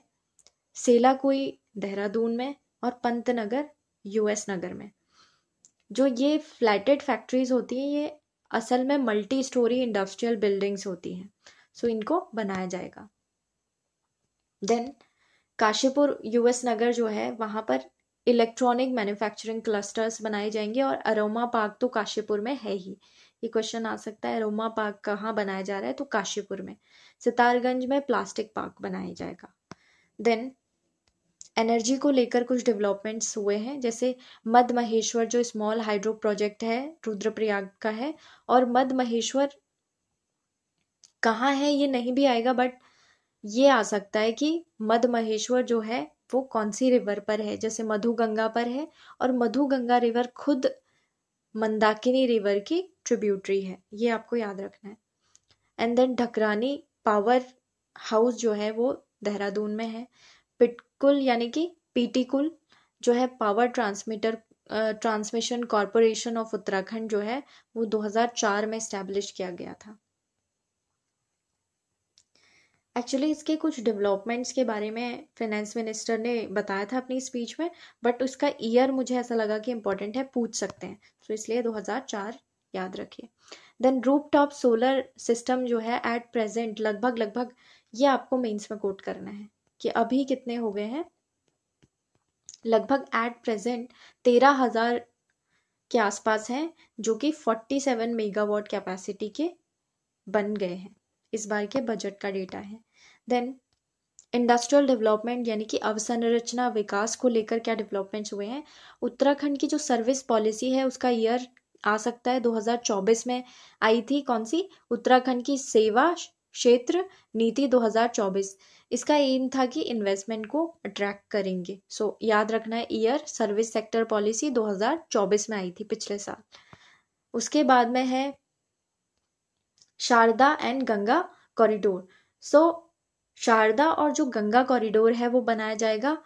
Speaker 1: सेलाकुई देहरादून में, और पंतनगर यूएस नगर में। जो ये फ्लैटेड फैक्ट्रीज होती हैं ये असल में मल्टी स्टोरी इंडस्ट्रियल बिल्डिंग्स होती हैं। सो इनको बनाया जाएगा। देन काशीपुर यूएस नगर जो है वहाँ पर इलेक्ट्रॉनिक मैन्युफैक्चरिंग क्लस्टर्स बनाए जाएंगे, और अरोमा पार्क तो काशीपुर में है ही। ये क्वेश्चन आ सकता है अरोमा पार्क कहाँ बनाया जा रहा है, तो काशीपुर में। सितारगंज में प्लास्टिक पार्क बनाया जाएगा। देन एनर्जी को लेकर कुछ डेवलपमेंट्स हुए हैं, जैसे मद महेश्वर जो स्मॉल हाइड्रो प्रोजेक्ट है रुद्रप्रयाग का है, और मद महेश्वर कहाँ है ये नहीं भी आएगा, बट ये आ सकता है कि मद महेश्वर जो है वो कौन सी रिवर पर है, जैसे मधु गंगा पर है, और मधु गंगा रिवर खुद मंदाकिनी रिवर की ट्रिब्यूटरी है, ये आपको याद रखना है। एंड देन ढकरानी पावर हाउस जो है वो देहरादून में है। पिटकुल यानी कि पीटीकुल जो है power transmission corporation of Uttarakhand जो है वो 2004 में इस्टेब्लिश किया गया था। एक्चुअली इसके कुछ डेवलपमेंट्स के बारे में फाइनेंस मिनिस्टर ने बताया था अपनी स्पीच में, बट उसका ईयर मुझे ऐसा लगा कि इम्पोर्टेंट है, पूछ सकते हैं, तो इसलिए 2004 याद रखिए। Then roof top solar system जो है एट प्रेजेंट लगभग ये आपको मेंस में कोट करना है कि अभी कितने हो गए हैं, लगभग एट प्रेजेंट 13,000 के आसपास हैं जो कि 47 मेगावाट कैपेसिटी के बन गए हैं। इस बार के बजट का डेटा है। देन इंडस्ट्रियल डेवलपमेंट यानी कि अवसंरचना विकास को लेकर क्या डेवलपमेंट्स हुए हैं। उत्तराखंड की जो सर्विस पॉलिसी है उसका ईयर आ सकता है 2024 में आई थी। कौन सी? उत्तराखंड की सेवा क्षेत्र नीति 2024। इसका एम था कि इन्वेस्टमेंट को अट्रैक्ट करेंगे। सो याद रखना है ईयर, सर्विस सेक्टर पॉलिसी 2024 में आई थी, पिछले साल। उसके बाद में है शारदा एंड गंगा कॉरिडोर। सो शारदा और जो गंगा कॉरिडोर है वो बनाया जाएगा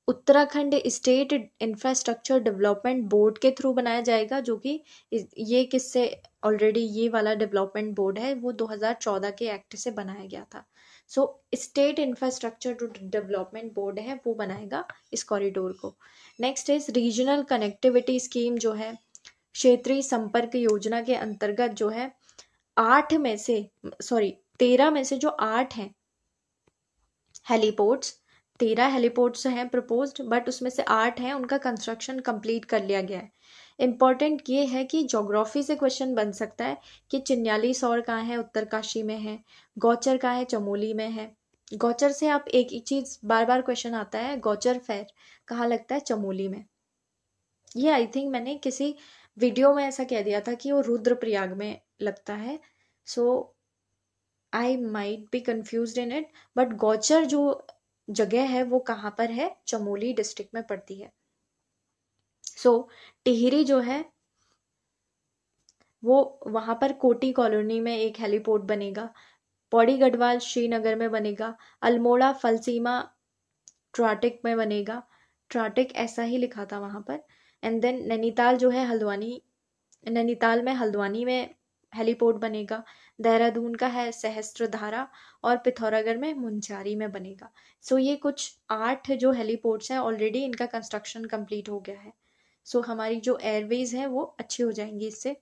Speaker 1: Uttarakhand state infrastructure development board के थ्रू बनाया जाएगा, जो कि ये किससे ऑलरेडी ये वाला डेवलपमेंट बोर्ड है वो 2014 के एक्ट से बनाया गया था। सो स्टेट इंफ्रास्ट्रक्चर जो डेवलपमेंट बोर्ड है वो बनाएगा इस कॉरिडोर को। Next is regional connectivity scheme, जो है क्षेत्रीय संपर्क योजना के अंतर्गत जो है 13 में से जो 8 हैं हेलीपोर्ट्स, 13 हेलीपोर्ट्स हैं प्रपोज्ड, बट उसमें से 8 हैं उनका कंस्ट्रक्शन कंप्लीट कर लिया गया है। इंपॉर्टेंट ये है कि ज्योग्राफी से क्वेश्चन बन सकता है कि चिन्यालीसौर कहाँ है, उत्तरकाशी में है। गौचर कहाँ है, चमोली में है। गौचर से आप एक ही चीज बार बार क्वेश्चन आता है, गौचर फेयर कहाँ लगता है, चमोली में। ये आई थिंक मैंने किसी वीडियो में ऐसा कह दिया था कि वो रुद्रप्रयाग में लगता है। So I might be confused in it, but Gauchar जो जगह है वो कहाँ पर है, चमोली डिस्ट्रिक्ट में पड़ती है। सो टिहरी जो है वो वहां पर कोटी कॉलोनी में एक हेलीपोर्ट बनेगा। पौड़ी गढ़वाल श्रीनगर में बनेगा। अल्मोड़ा फलसीमा ट्राटिक में बनेगा। ट्राटिक ऐसा ही लिखा था वहां पर। एंड देन नैनीताल जो है हल्द्वानी, नैनीताल में हल्द्वानी में हेलीपोर्ट बनेगा। देहरादून का है सहस्त्रधारा और पिथौरागढ़ में मुंचारी में बनेगा। सो ये कुछ 8 जो हेलीपोर्ट्स हैं ऑलरेडी इनका कंस्ट्रक्शन कंप्लीट हो गया है। सो हमारी जो एयरवेज है वो अच्छी हो जाएंगी इससे।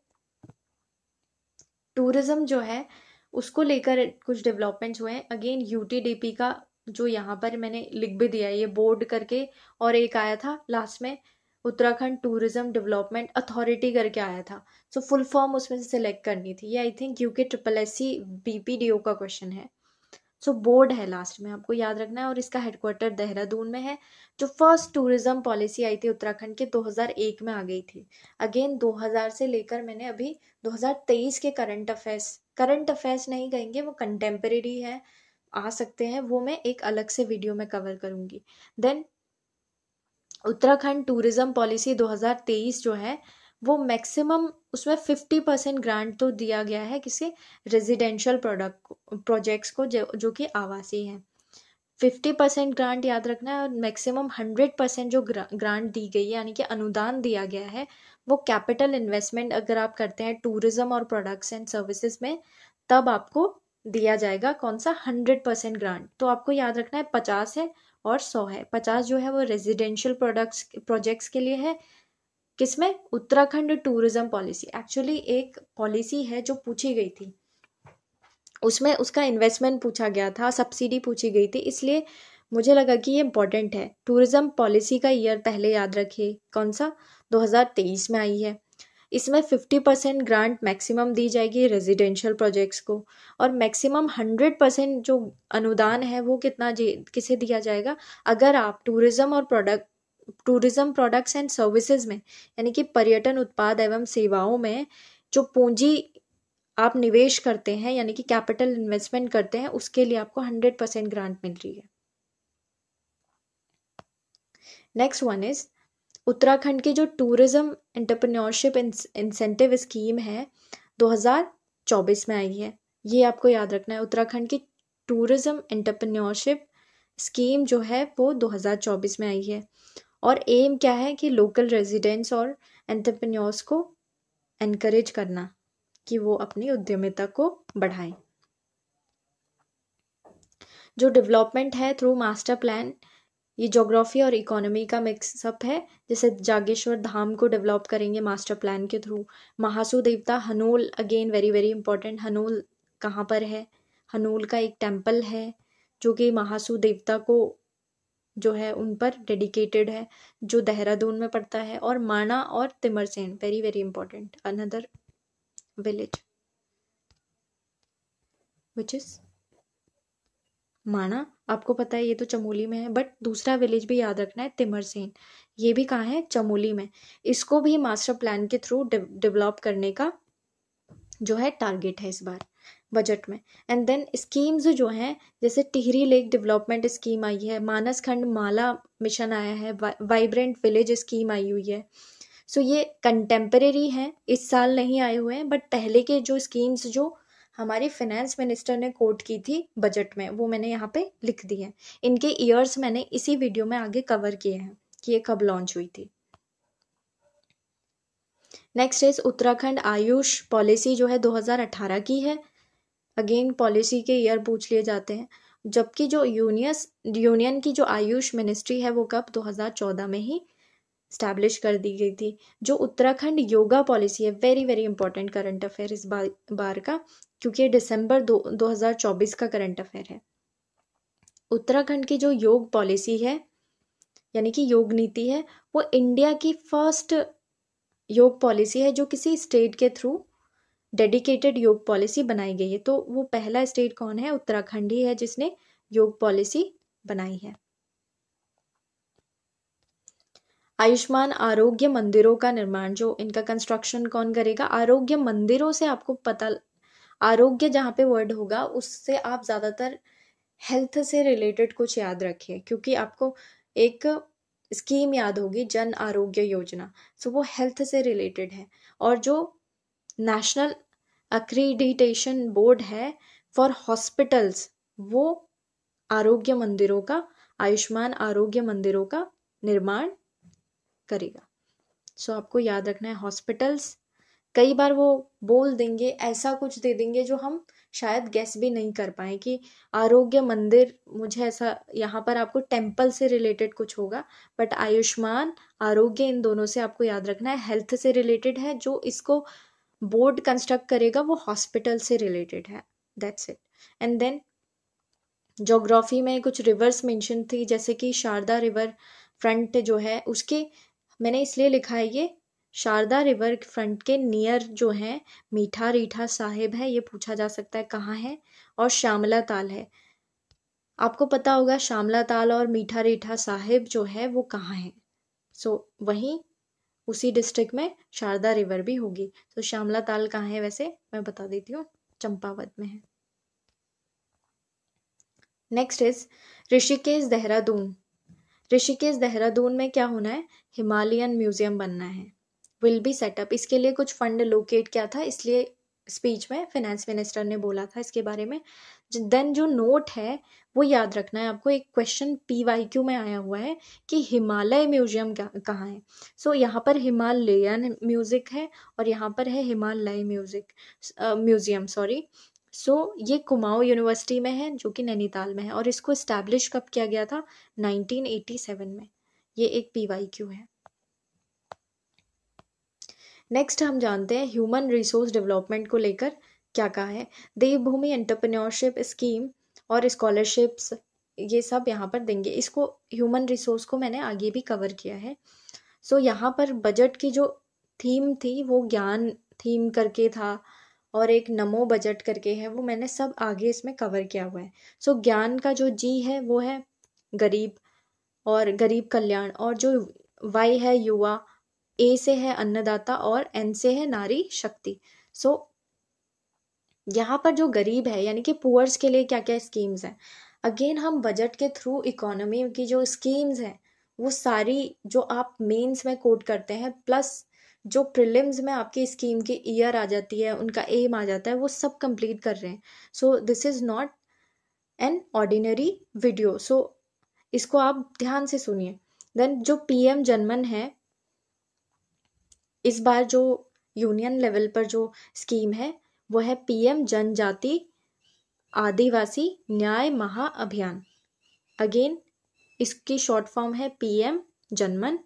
Speaker 1: टूरिज्म जो है उसको लेकर कुछ डेवलपमेंट्स हुए हैं। अगेन यूटीडीपी का जो यहाँ पर मैंने लिख भी दिया है ये बोर्ड करके, और एक आया था लास्ट में उत्तराखंड टूरिज्म डेवलपमेंट अथॉरिटी करके आया था। सो फुल फॉर्म उसमें से सिलेक्ट करनी थी। ये I think UK SSSC BPDO का क्वेश्चन है। सो बोर्ड है लास्ट में, आपको याद रखना है, और इसका हेडक्वार्टर देहरादून में है। जो फर्स्ट टूरिज्म पॉलिसी आई थी उत्तराखंड के 2001 में आ गई थी। अगेन 2000 से लेकर मैंने अभी 2023 के करंट अफेयर्स नहीं कहेंगे, वो कंटेम्परेरी है, आ सकते हैं, वो मैं एक अलग से वीडियो में कवर करूंगी। देन उत्तराखंड टूरिज्म पॉलिसी 2023 जो है वो मैक्सिमम उसमें 50% ग्रांट तो दिया गया है किसी रेजिडेंशियल प्रोजेक्ट्स को जो कि आवासीय हैं। 50% ग्रांट याद रखना है, और मैक्सिमम 100% जो ग्रांट दी गई है यानी कि अनुदान दिया गया है वो कैपिटल इन्वेस्टमेंट अगर आप करते हैं टूरिज्म और प्रोडक्ट्स एंड सर्विसेज में तब आपको दिया जाएगा। कौन सा? 100% ग्रांट। तो आपको याद रखना है 50 है और 100 है। 50 जो है वो रेजिडेंशियल प्रोजेक्ट्स के लिए है। किसमें? Uttarakhand tourism policy. एक्चुअली एक पॉलिसी है जो पूछी गई थी, उसमें उसका इन्वेस्टमेंट पूछा गया था, सब्सिडी पूछी गई थी, इसलिए मुझे लगा कि ये इंपॉर्टेंट है। टूरिज्म पॉलिसी का ईयर पहले याद रखिए, कौन सा? 2023 में आई है। इसमें 50% ग्रांट मैक्सिमम दी जाएगी रेजिडेंशियल प्रोजेक्ट्स को, और मैक्सिमम 100% जो अनुदान है वो किसे दिया जाएगा? अगर आप टूरिज्म प्रोडक्ट्स एंड सर्विसेज में यानी कि पर्यटन उत्पाद एवं सेवाओं में जो पूंजी आप निवेश करते हैं यानी कि कैपिटल इन्वेस्टमेंट करते हैं उसके लिए आपको 100% ग्रांट मिल रही है। नेक्स्ट वन इज उत्तराखंड की जो टूरिज्म एंटरप्रेन्योरशिप इंसेंटिव स्कीम है 2024 में आई है। ये आपको याद रखना है। उत्तराखंड की टूरिज्म एंटरप्रेन्योरशिप स्कीम जो है वो 2024 में आई है, और एम क्या है कि लोकल रेजिडेंट्स और एंटरप्रेन्योर्स को एनकरेज करना कि वो अपनी उद्यमिता को बढ़ाएं। जो डेवलपमेंट है थ्रू मास्टर प्लान, ये ज्योग्राफी और इकोनॉमी का मिक्सअप है। जैसे जागेश्वर धाम को डेवलप करेंगे मास्टर प्लान के थ्रू। महासू देवता Hanol, again very very important, Hanol कहाँ पर है? हनूल का एक टेम्पल है जो कि महासू देवता को जो है उन पर डेडिकेटेड है, जो देहरादून में पड़ता है। और माणा और Timmersain, very very important, another village which is Mana. आपको पता है ये तो चमोली में है, बट दूसरा विलेज भी याद रखना है, तिमरसेन। ये भी कहाँ है? चमोली में। इसको भी मास्टर प्लान के थ्रू डेवलप करने का जो है टारगेट है इस बार बजट में। एंड देन स्कीम्स जो हैं, जैसे टिहरी लेक डेवलपमेंट स्कीम आई है, मानस खंड माला मिशन आया है, वाइब्रेंट विलेज स्कीम आई हुई है। सो ये कंटेम्परेरी हैं, इस साल नहीं आए हुए हैं, बट पहले के जो स्कीम्स जो हमारी फाइनेंस मिनिस्टर ने कोट की थी बजट में, वो मैंने यहाँ पे लिख दी है। इनके ईयर्स मैंने इसी वीडियो में आगे कवर किए हैं कि ये कब लॉन्च हुई थी। Next is Uttarakhand Ayush policy जो है 2018 की है। अगेन पॉलिसी के ईयर पूछ लिए जाते हैं। जबकि जो यूनियन की जो आयुष मिनिस्ट्री है वो कब? 2014 में ही स्टैब्लिश कर दी गई थी। जो उत्तराखंड योगा पॉलिसी है, very very important current affair इस बार का, क्योंकि ये दिसंबर 2024 का करंट अफेयर है। उत्तराखंड की जो योग पॉलिसी है यानी कि योग नीति है, वो इंडिया की फर्स्ट योग पॉलिसी है जो किसी स्टेट के थ्रू डेडिकेटेड योग पॉलिसी बनाई गई है। तो वो पहला स्टेट कौन है? उत्तराखंड ही है जिसने योग पॉलिसी बनाई है। आयुष्मान आरोग्य मंदिरों का निर्माण, जो इनका कंस्ट्रक्शन कौन करेगा? आरोग्य मंदिरों से आपको पता, आरोग्य जहाँ पे वर्ड होगा उससे आप ज़्यादातर हेल्थ से रिलेटेड कुछ याद रखिए, क्योंकि आपको एक स्कीम याद होगी, जन आरोग्य योजना। सो वो हेल्थ से रिलेटेड है। और जो नेशनल अक्रीडिटेशन बोर्ड है फॉर हॉस्पिटल्स, वो आरोग्य मंदिरों का, आयुष्मान आरोग्य मंदिरों का निर्माण करेगा। सो आपको याद रखना है हॉस्पिटल्स। कई बार वो बोल देंगे, ऐसा कुछ दे देंगे जो हम शायद गेस भी नहीं कर पाए कि आरोग्य मंदिर, मुझे ऐसा, यहाँ पर आपको टेम्पल से रिलेटेड कुछ होगा, बट आयुष्मान आरोग्य इन दोनों से आपको याद रखना है हेल्थ से रिलेटेड है। जो इसको बोर्ड कंस्ट्रक्ट करेगा वो हॉस्पिटल से रिलेटेड है। That's it. And then geography में कुछ रिवर्स मेंशन थी, जैसे कि शारदा रिवर फ्रंट जो है उसके, मैंने इसलिए लिखा है ये, शारदा रिवर फ्रंट के नियर जो है मीठा रीठा साहिब है, ये पूछा जा सकता है कहाँ है। और श्यामला ताल है। आपको पता होगा श्यामला ताल और मीठा रीठा साहिब जो है वो कहाँ है। सो वहीं उसी डिस्ट्रिक्ट में शारदा रिवर भी होगी। तो श्यामला ताल कहाँ है? वैसे मैं बता देती हूँ, चंपावत में है। Next is Rishikesh Dehradun. ऋषिकेश देहरादून में क्या होना है? हिमालयन म्यूजियम बनना है, विल बी सेटअप। इसके लिए कुछ फंड लोकेट किया था, इसलिए स्पीच में फाइनेंस मिनिस्टर ने बोला था इसके बारे में। देन जो नोट है वो याद रखना है आपको, एक क्वेश्चन PYQ में आया हुआ है कि हिमालय म्यूजियम कहाँ है। सो यहाँ पर हिमालयन म्यूजिक है और यहाँ पर है हिमालय म्यूजियम सॉरी। सो ये कुमाऊं यूनिवर्सिटी में है जो कि नैनीताल में है, और इसको इस्टेब्लिश कब किया गया था? 1987 में। ये एक PYQ है। नेक्स्ट हम जानते हैं ह्यूमन रिसोर्स डेवलपमेंट को लेकर क्या कहा है। देवभूमि एंटरप्रेन्योरशिप स्कीम और स्कॉलरशिप्स, ये सब यहाँ पर देंगे। इसको ह्यूमन रिसोर्स को मैंने आगे भी कवर किया है। सो यहाँ पर बजट की जो थीम थी वो ज्ञान थीम करके था, और एक नमो बजट करके है, वो मैंने सब आगे इसमें कवर किया हुआ है। सो ज्ञान का जो G है वो है गरीब और गरीब कल्याण, और जो Y है युवा, A से है अन्नदाता और N से है नारी शक्ति। सो यहाँ पर जो गरीब है यानी कि पुअर्स के लिए क्या क्या स्कीम्स हैं, अगेन हम बजट के थ्रू इकोनॉमी की जो स्कीम्स हैं वो सारी जो आप मेंस में कोट करते हैं, प्लस जो प्रीलिम्स में आपकी स्कीम की ईयर आ जाती है, उनका एम आ जाता है, वो सब कंप्लीट कर रहे हैं। So this is not an ordinary video. So इसको आप ध्यान से सुनिए। देन जो PM जनमन है, इस बार जो यूनियन लेवल पर जो स्कीम है वो है PM जनजाति आदिवासी न्याय महाअभियान। अगेन इसकी शॉर्ट फॉर्म है PM जनमन,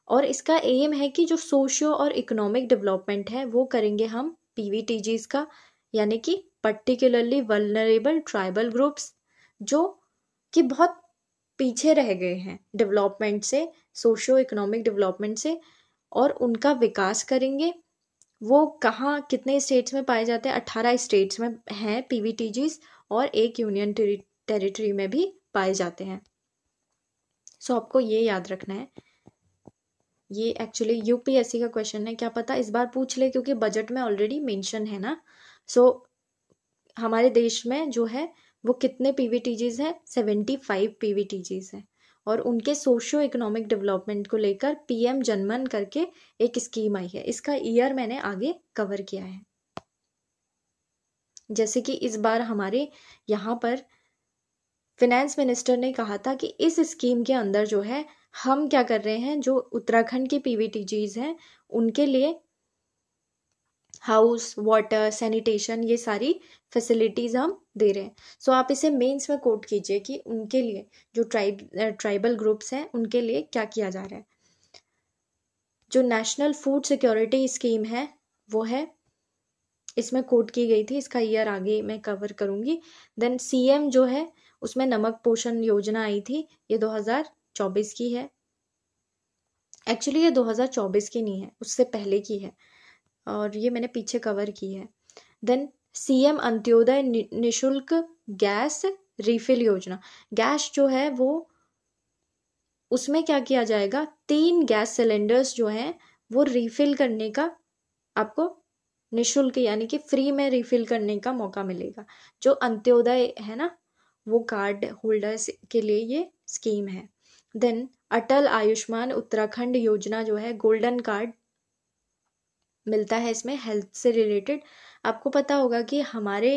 Speaker 1: और इसका एम है कि जो सोशियो और इकोनॉमिक डेवलपमेंट है वो करेंगे हम PVTGs का, यानी कि पर्टिकुलरली वल्नरेबल ट्राइबल ग्रुप्स जो कि बहुत पीछे रह गए हैं डेवलपमेंट से, सोशो इकोनॉमिक डेवलपमेंट से, और उनका विकास करेंगे। वो कहाँ कितने स्टेट्स में पाए जाते हैं? 18 स्टेट्स में हैं पीवीटीजीज, और एक यूनियन टेरिटरी में भी पाए जाते हैं। सो आपको ये याद रखना है। ये एक्चुअली यूपीएससी का क्वेश्चन है, क्या पता इस बार पूछ ले, क्योंकि बजट में ऑलरेडी मेंशन है ना। सो हमारे देश में जो है वो कितने पीवीटीजीज है? 75 पीवीटीजीज है, और उनके सोशियो इकोनॉमिक डेवलपमेंट को लेकर पीएम जनमन करके एक स्कीम आई है। इसका ईयर मैंने आगे कवर किया है। जैसे कि इस बार हमारे यहाँ पर फिनेंस मिनिस्टर ने कहा था कि इस स्कीम के अंदर जो है हम क्या कर रहे हैं, जो उत्तराखंड की पीवीटीजीज हैं उनके लिए हाउस, वाटर, सैनिटेशन, ये सारी फैसिलिटीज हम दे रहे हैं। सो आप इसे मेंस में कोट कीजिए कि उनके लिए जो ट्राइबल ग्रुप्स हैं उनके लिए क्या किया जा रहा है। जो नेशनल फूड सिक्योरिटी स्कीम है वो है, इसमें कोट की गई थी, इसका ईयर आगे मैं कवर करूंगी। देन सीएम जो है उसमें नमक पोषण योजना आई थी, ये 2024 की है। एक्चुअली ये 2024 की नहीं है, उससे पहले की है, और ये मैंने पीछे कवर की है। देन सीएम अंत्योदय निशुल्क गैस रिफिल योजना। गैस जो है वो उसमें क्या किया जाएगा, 3 गैस सिलेंडर्स जो हैं वो रिफिल करने का आपको निशुल्क यानी कि फ्री में रिफिल करने का मौका मिलेगा। जो अंत्योदय है ना, वो कार्ड होल्डर्स के लिए ये स्कीम है। देन अटल आयुष्मान उत्तराखंड योजना जो है, गोल्डन कार्ड मिलता है इसमें हेल्थ से रिलेटेड। आपको पता होगा कि हमारे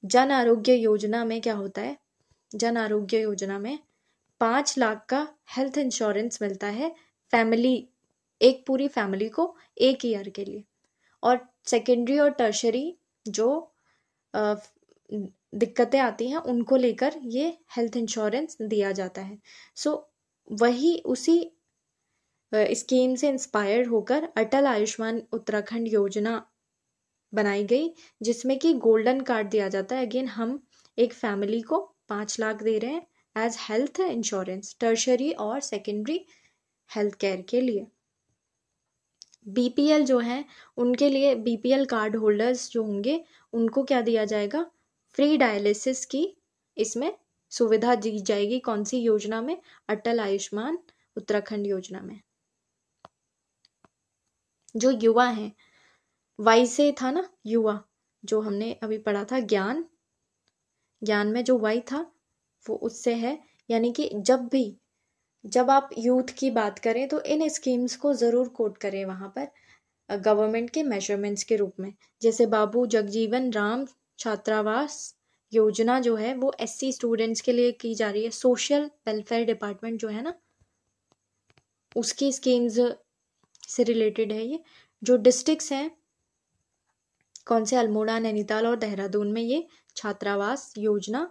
Speaker 1: जन आरोग्य योजना में क्या होता है, जन आरोग्य योजना में 5 लाख का हेल्थ इंश्योरेंस मिलता है फैमिली, एक पूरी फैमिली को 1 ईयर के लिए। और सेकेंडरी और टर्शरी जो दिक्कतें आती हैं उनको लेकर ये हेल्थ इंश्योरेंस दिया जाता है। सो वही उसी स्कीम से इंस्पायर्ड होकर अटल आयुष्मान उत्तराखंड योजना बनाई गई, जिसमें कि गोल्डन कार्ड दिया जाता है। अगेन हम एक फैमिली को 5 लाख दे रहे हैं एज हेल्थ इंश्योरेंस, टर्शरी और सेकेंडरी हेल्थ केयर के लिए। बीपीएल जो है उनके लिए, बीपीएल कार्ड होल्डर्स जो होंगे उनको क्या दिया जाएगा, फ्री डायलिसिस की इसमें सुविधा दी जाएगी। कौन सी योजना में? अटल आयुष्मान उत्तराखंड योजना में। जो युवा हैं, वाई से था ना युवा, जो हमने अभी पढ़ा था ज्ञान में जो वाई था वो उससे है, यानी कि जब आप यूथ की बात करें तो इन स्कीम्स को ज़रूर कोट करें वहाँ पर गवर्नमेंट के मेजरमेंट्स के रूप में। जैसे बाबू जगजीवन राम छात्रावास योजना जो है वो एससी स्टूडेंट्स के लिए की जा रही है। सोशल वेलफेयर डिपार्टमेंट जो है ना, उसकी स्कीम्स से रिलेटेड है ये। जो डिस्ट्रिक्ट्स हैं, कौन से, अल्मोड़ा, नैनीताल और देहरादून में ये छात्रावास योजना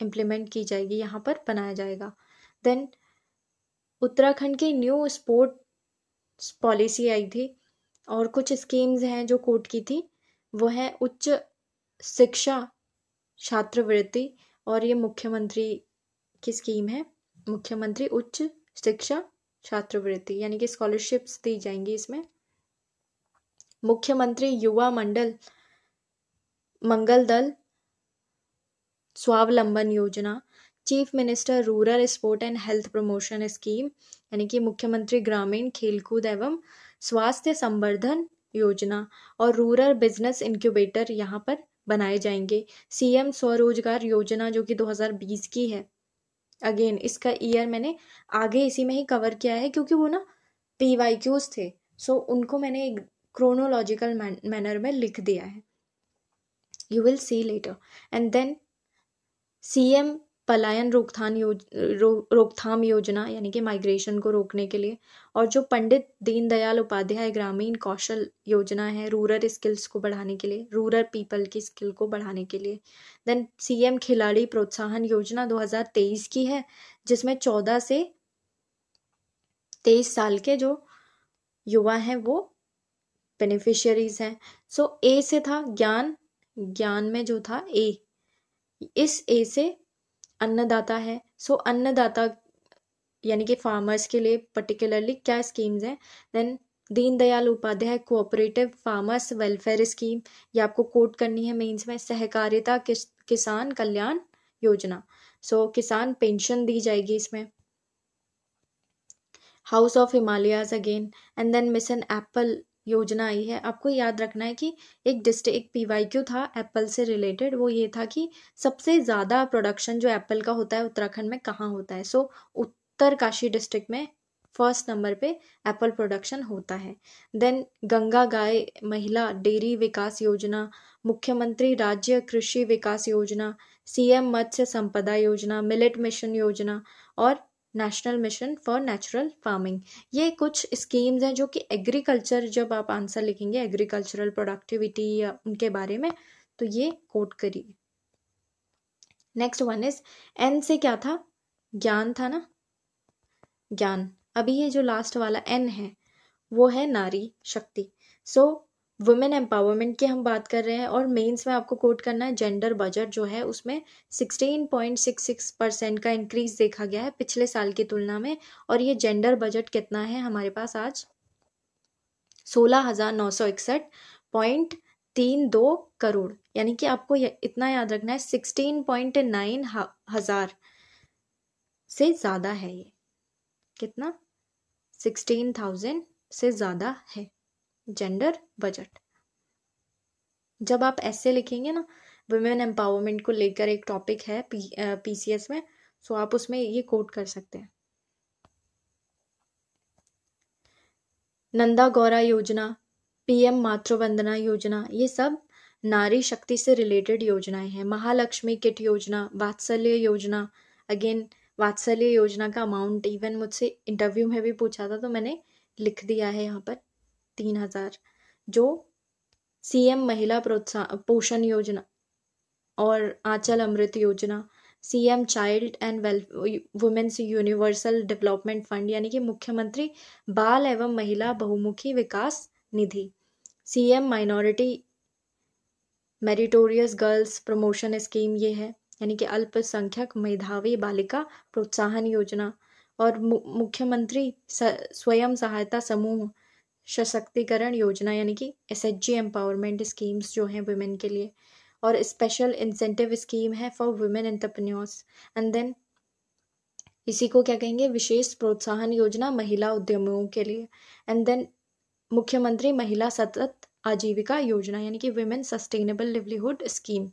Speaker 1: इम्प्लीमेंट की जाएगी, यहाँ पर बनाया जाएगा। देन उत्तराखंड की न्यू स्पोर्ट्स पॉलिसी आई थी, और कुछ स्कीम्स हैं जो कोट की थी, वो है उच्च शिक्षा छात्रवृत्ति, और ये मुख्यमंत्री की स्कीम है, मुख्यमंत्री उच्च शिक्षा छात्रवृत्ति, यानी कि स्कॉलरशिप्स दी जाएंगी इसमें। मुख्यमंत्री युवा मंगल दल स्वावलंबन योजना, chief minister rural sport and health promotion scheme, यानी कि मुख्यमंत्री ग्रामीण खेलकूद एवं स्वास्थ्य संवर्धन योजना, और रूरल बिजनेस इंक्यूबेटर यहाँ पर बनाए जाएंगे। सीएम स्वरोजगार योजना जो कि 2020 की है। अगेन इसका ईयर मैंने आगे इसी में ही कवर किया है, क्योंकि वो ना PYQs थे, सो उनको मैंने एक क्रोनोलॉजिकल मैनर में लिख दिया है, you will see later. And then CM पलायन रोकथाम योजना, यानी कि माइग्रेशन को रोकने के लिए। और जो पंडित दीनदयाल उपाध्याय ग्रामीण कौशल योजना है, रूरल स्किल्स को बढ़ाने के लिए, रूरल पीपल की स्किल को बढ़ाने के लिए। देन सीएम खिलाड़ी प्रोत्साहन योजना 2023 की है, जिसमें 14 से 23 साल के जो युवा हैं वो बेनिफिशियरीज हैं। सो ए से था ज्ञान ज्ञान में जो था ए, इस ए से अन्नदाता है। सो अन्नदाता यानी कि फार्मर्स के लिए पर्टिकुलरली क्या स्कीम्स हैं? Then Deendayal Upadhyay cooperative farmers welfare scheme, ये आपको कोट करनी है मेंस में। सहकारिता किसान कल्याण योजना, सो किसान पेंशन दी जाएगी इसमें। House of Himalayas again, and then mission apple योजना आई है। आपको याद रखना है कि एक पीवाईक्यू था एप्पल से रिलेटेड, वो ये था कि सबसे ज़्यादा प्रोडक्शन जो एप्पल का होता है उत्तराखंड में कहाँ होता है? सो उत्तरकाशी डिस्ट्रिक्ट में फर्स्ट नंबर पे एप्पल प्रोडक्शन होता है। देन गंगा गाय महिला डेयरी विकास योजना, मुख्यमंत्री राज्य कृषि विकास योजना, सीएम मत्स्य संपदा योजना, मिलेट मिशन योजना और national mission for natural farming. ये कुछ स्कीम्स हैं जो कि एग्रीकल्चर, जब आप आंसर लिखेंगे एग्रीकल्चरल प्रोडक्टिविटी या उनके बारे में, तो ये कोट करिए। नेक्स्ट वन इज एन से क्या था? ज्ञान था ना, ज्ञान। अभी ये जो लास्ट वाला एन है वो है नारी शक्ति। सो वुमेन एम्पावरमेंट की हम बात कर रहे हैं और मेंस में आपको कोट करना है जेंडर बजट जो है उसमें 16.66% का इंक्रीज देखा गया है पिछले साल की तुलना में। और ये जेंडर बजट कितना है हमारे पास आज? 16,961.32 करोड़। यानी कि आपको इतना याद रखना है 16.9 हजार से ज़्यादा है ये। कितना? 16,000 से ज़्यादा है जेंडर बजट। जब आप ऐसे लिखेंगे ना, वुमेन एम्पावरमेंट को लेकर एक टॉपिक है पीसीएस में, सो आप उसमें ये कोट कर सकते हैं। नंदा गौरा योजना, पीएम मातृवंदना योजना, ये सब नारी शक्ति से रिलेटेड योजनाएं हैं। महालक्ष्मी किट योजना, वात्सल्य योजना, अगेन वात्सल्य योजना का अमाउंट इवन मुझसे इंटरव्यू में भी पूछा था तो मैंने लिख दिया है यहाँ पर 3,000। जो सीएम महिला पोषण योजना और Aanchal Amrit Yojana, CM child and women's universal development fund यानी कि मुख्यमंत्री बाल एवं महिला बहुमुखी विकास निधि, CM minority meritorious girls promotion scheme ये है यानी कि अल्पसंख्यक मेधावी बालिका प्रोत्साहन योजना, और मुख्यमंत्री स्वयं सहायता समूह सशक्तिकरण योजना यानी कि एसएचजी एम्पावरमेंट स्कीम्स जो हैं वुमेन के लिए, और स्पेशल इंसेंटिव स्कीम है for women entrepreneurs. And then इसी को क्या कहेंगे? विशेष प्रोत्साहन योजना महिला उद्यमियों के लिए। एंड देन मुख्यमंत्री महिला सतत आजीविका योजना यानी कि women sustainable livelihood scheme.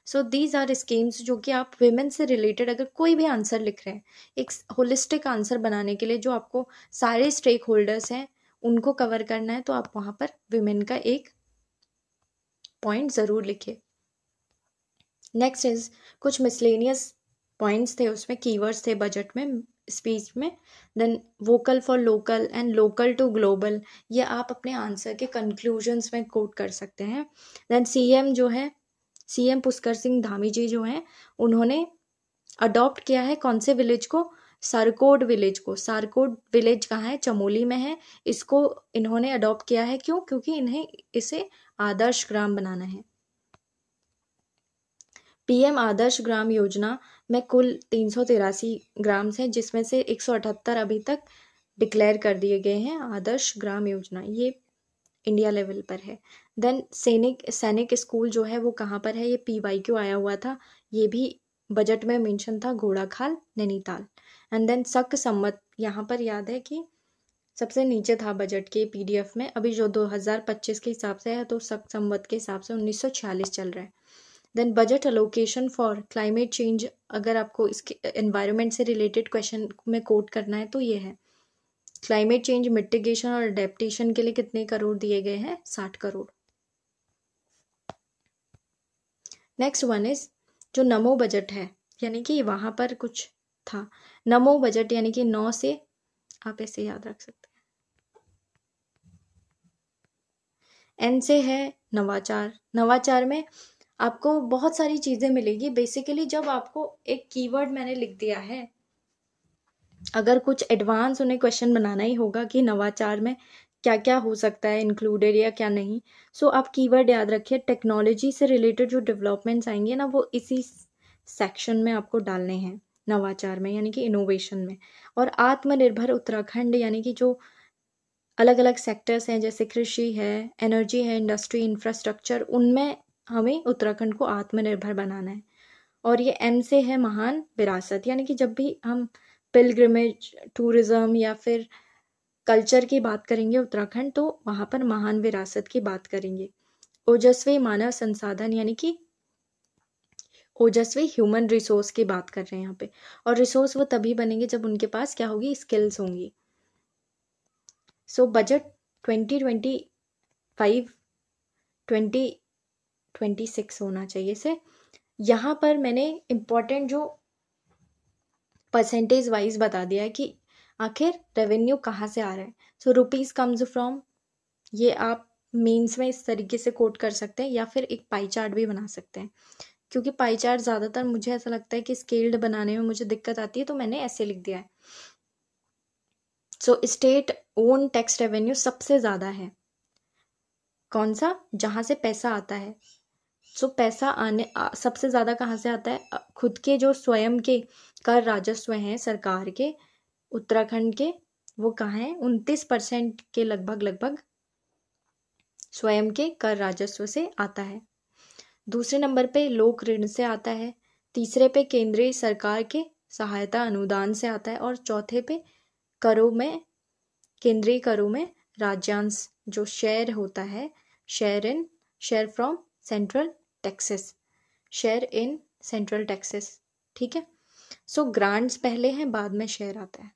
Speaker 1: So these are schemes जो कि आप वुमेन से रिलेटेड अगर कोई भी आंसर लिख रहे हैं, एक होलिस्टिक आंसर बनाने के लिए जो आपको सारे स्टेक होल्डर्स हैं उनको कवर करना है, तो आप वहाँ पर वुमेन का एक पॉइंट ज़रूर लिखिए। नेक्स्ट इज कुछ मिसलेनियस पॉइंट्स थे उसमें, कीवर्ड्स थे बजट में, स्पीच में। Then vocal for local and local to global, ये आप अपने आंसर के कंक्लूजन्स में कोट कर सकते हैं। देन सीएम जो है, सीएम पुष्कर सिंह धामी जी जो हैं, उन्होंने अडॉप्ट किया है कौन से विलेज को? सारकोड विलेज को। सारकोड विलेज कहाँ है? चमोली में है। इसको इन्होंने अडॉप्ट किया है, क्यों? क्योंकि इन्हें इसे आदर्श ग्राम बनाना है। पीएम आदर्श ग्राम योजना में कुल 383 ग्राम्स हैं जिसमें से 178 अभी तक डिक्लेयर कर दिए गए हैं आदर्श ग्राम योजना, ये इंडिया लेवल पर है। देन सैनिक स्कूल जो है वो कहाँ पर है? ये पीवाईक्यू आया हुआ था, ये भी बजट में मेंशन था, घोड़ाखाल नैनीताल। एंड देन शक सम्मत, यहाँ पर याद है कि सबसे नीचे था बजट के पीडीएफ में, अभी जो 2025 के हिसाब से है तो शक सम्मत के हिसाब से 1946 चल रहा है। Then budget allocation for climate change, अगर आपको इसके एनवायरनमेंट से रिलेटेड क्वेश्चन में कोट करना है तो ये है, क्लाइमेट चेंज मिटिगेशन और अडेप्टेशन के लिए कितने करोड़ दिए गए हैं? 60 करोड़। नेक्स्ट वन इज जो नमो बजट है, यानी कि वहां पर कुछ था नमो बजट, यानी कि 9 से आप ऐसे याद रख सकते हैं। एन से है नवाचार। नवाचार में आपको बहुत सारी चीजें मिलेगी। बेसिकली जब आपको एक कीवर्ड मैंने लिख दिया है, अगर कुछ एडवांस उन्हें क्वेश्चन बनाना ही होगा कि नवाचार में क्या क्या हो सकता है इंक्लूडेड या क्या नहीं। सो आप कीवर्ड याद रखिए, टेक्नोलॉजी से रिलेटेड जो डेवलपमेंट्स आएंगे ना वो इसी सेक्शन में आपको डालने हैं, नवाचार में यानी कि इनोवेशन में। और आत्मनिर्भर उत्तराखंड यानी कि जो अलग अलग सेक्टर्स हैं जैसे कृषि है, एनर्जी है, इंडस्ट्री, इंफ्रास्ट्रक्चर, उनमें हमें उत्तराखंड को आत्मनिर्भर बनाना है। और ये एम से है महान विरासत, यानी कि जब भी हम पिलग्रिमेज, टूरिज्म या फिर कल्चर की बात करेंगे उत्तराखंड, तो वहाँ पर महान विरासत की बात करेंगे। ओजस्वी मानव संसाधन यानी कि ओजस्वी ह्यूमन रिसोर्स की बात कर रहे हैं यहाँ पे। और रिसोर्स वो तभी बनेंगे जब उनके पास क्या होगी, स्किल्स होंगी। सो बजट 2025 2026 होना चाहिए से। यहाँ पर मैंने इम्पोर्टेंट जो परसेंटेज वाइज बता दिया है कि आखिर रेवेन्यू कहाँ से आ रहा है। सो रुपीज कम्स फ्रॉम, ये आप मीन्स में इस तरीके से कोट कर सकते हैं या फिर एक पाई चार्ट भी बना सकते हैं, क्योंकि पाई चार्ट ज़्यादातर मुझे ऐसा लगता है कि स्केल्ड बनाने में मुझे दिक्कत आती है, तो मैंने ऐसे लिख दिया है। सो स्टेट ओन टैक्स रेवेन्यू सबसे ज़्यादा है, कौन सा, जहाँ से पैसा आता है। सो पैसा सबसे ज़्यादा कहाँ से आता है, खुद के जो स्वयं के कर राजस्व हैं सरकार के उत्तराखंड के, वो कहाँ हैं, 29% के लगभग स्वयं के कर राजस्व से आता है। दूसरे नंबर पे लोक ऋण से आता है, तीसरे पे केंद्रीय सरकार के सहायता अनुदान से आता है, और चौथे पे करों में, केंद्रीय करों में राज्यांश जो शेयर होता है, share from central taxes, share in central taxes, ठीक है। सो ग्रांट्स पहले हैं, बाद में शेयर आता है।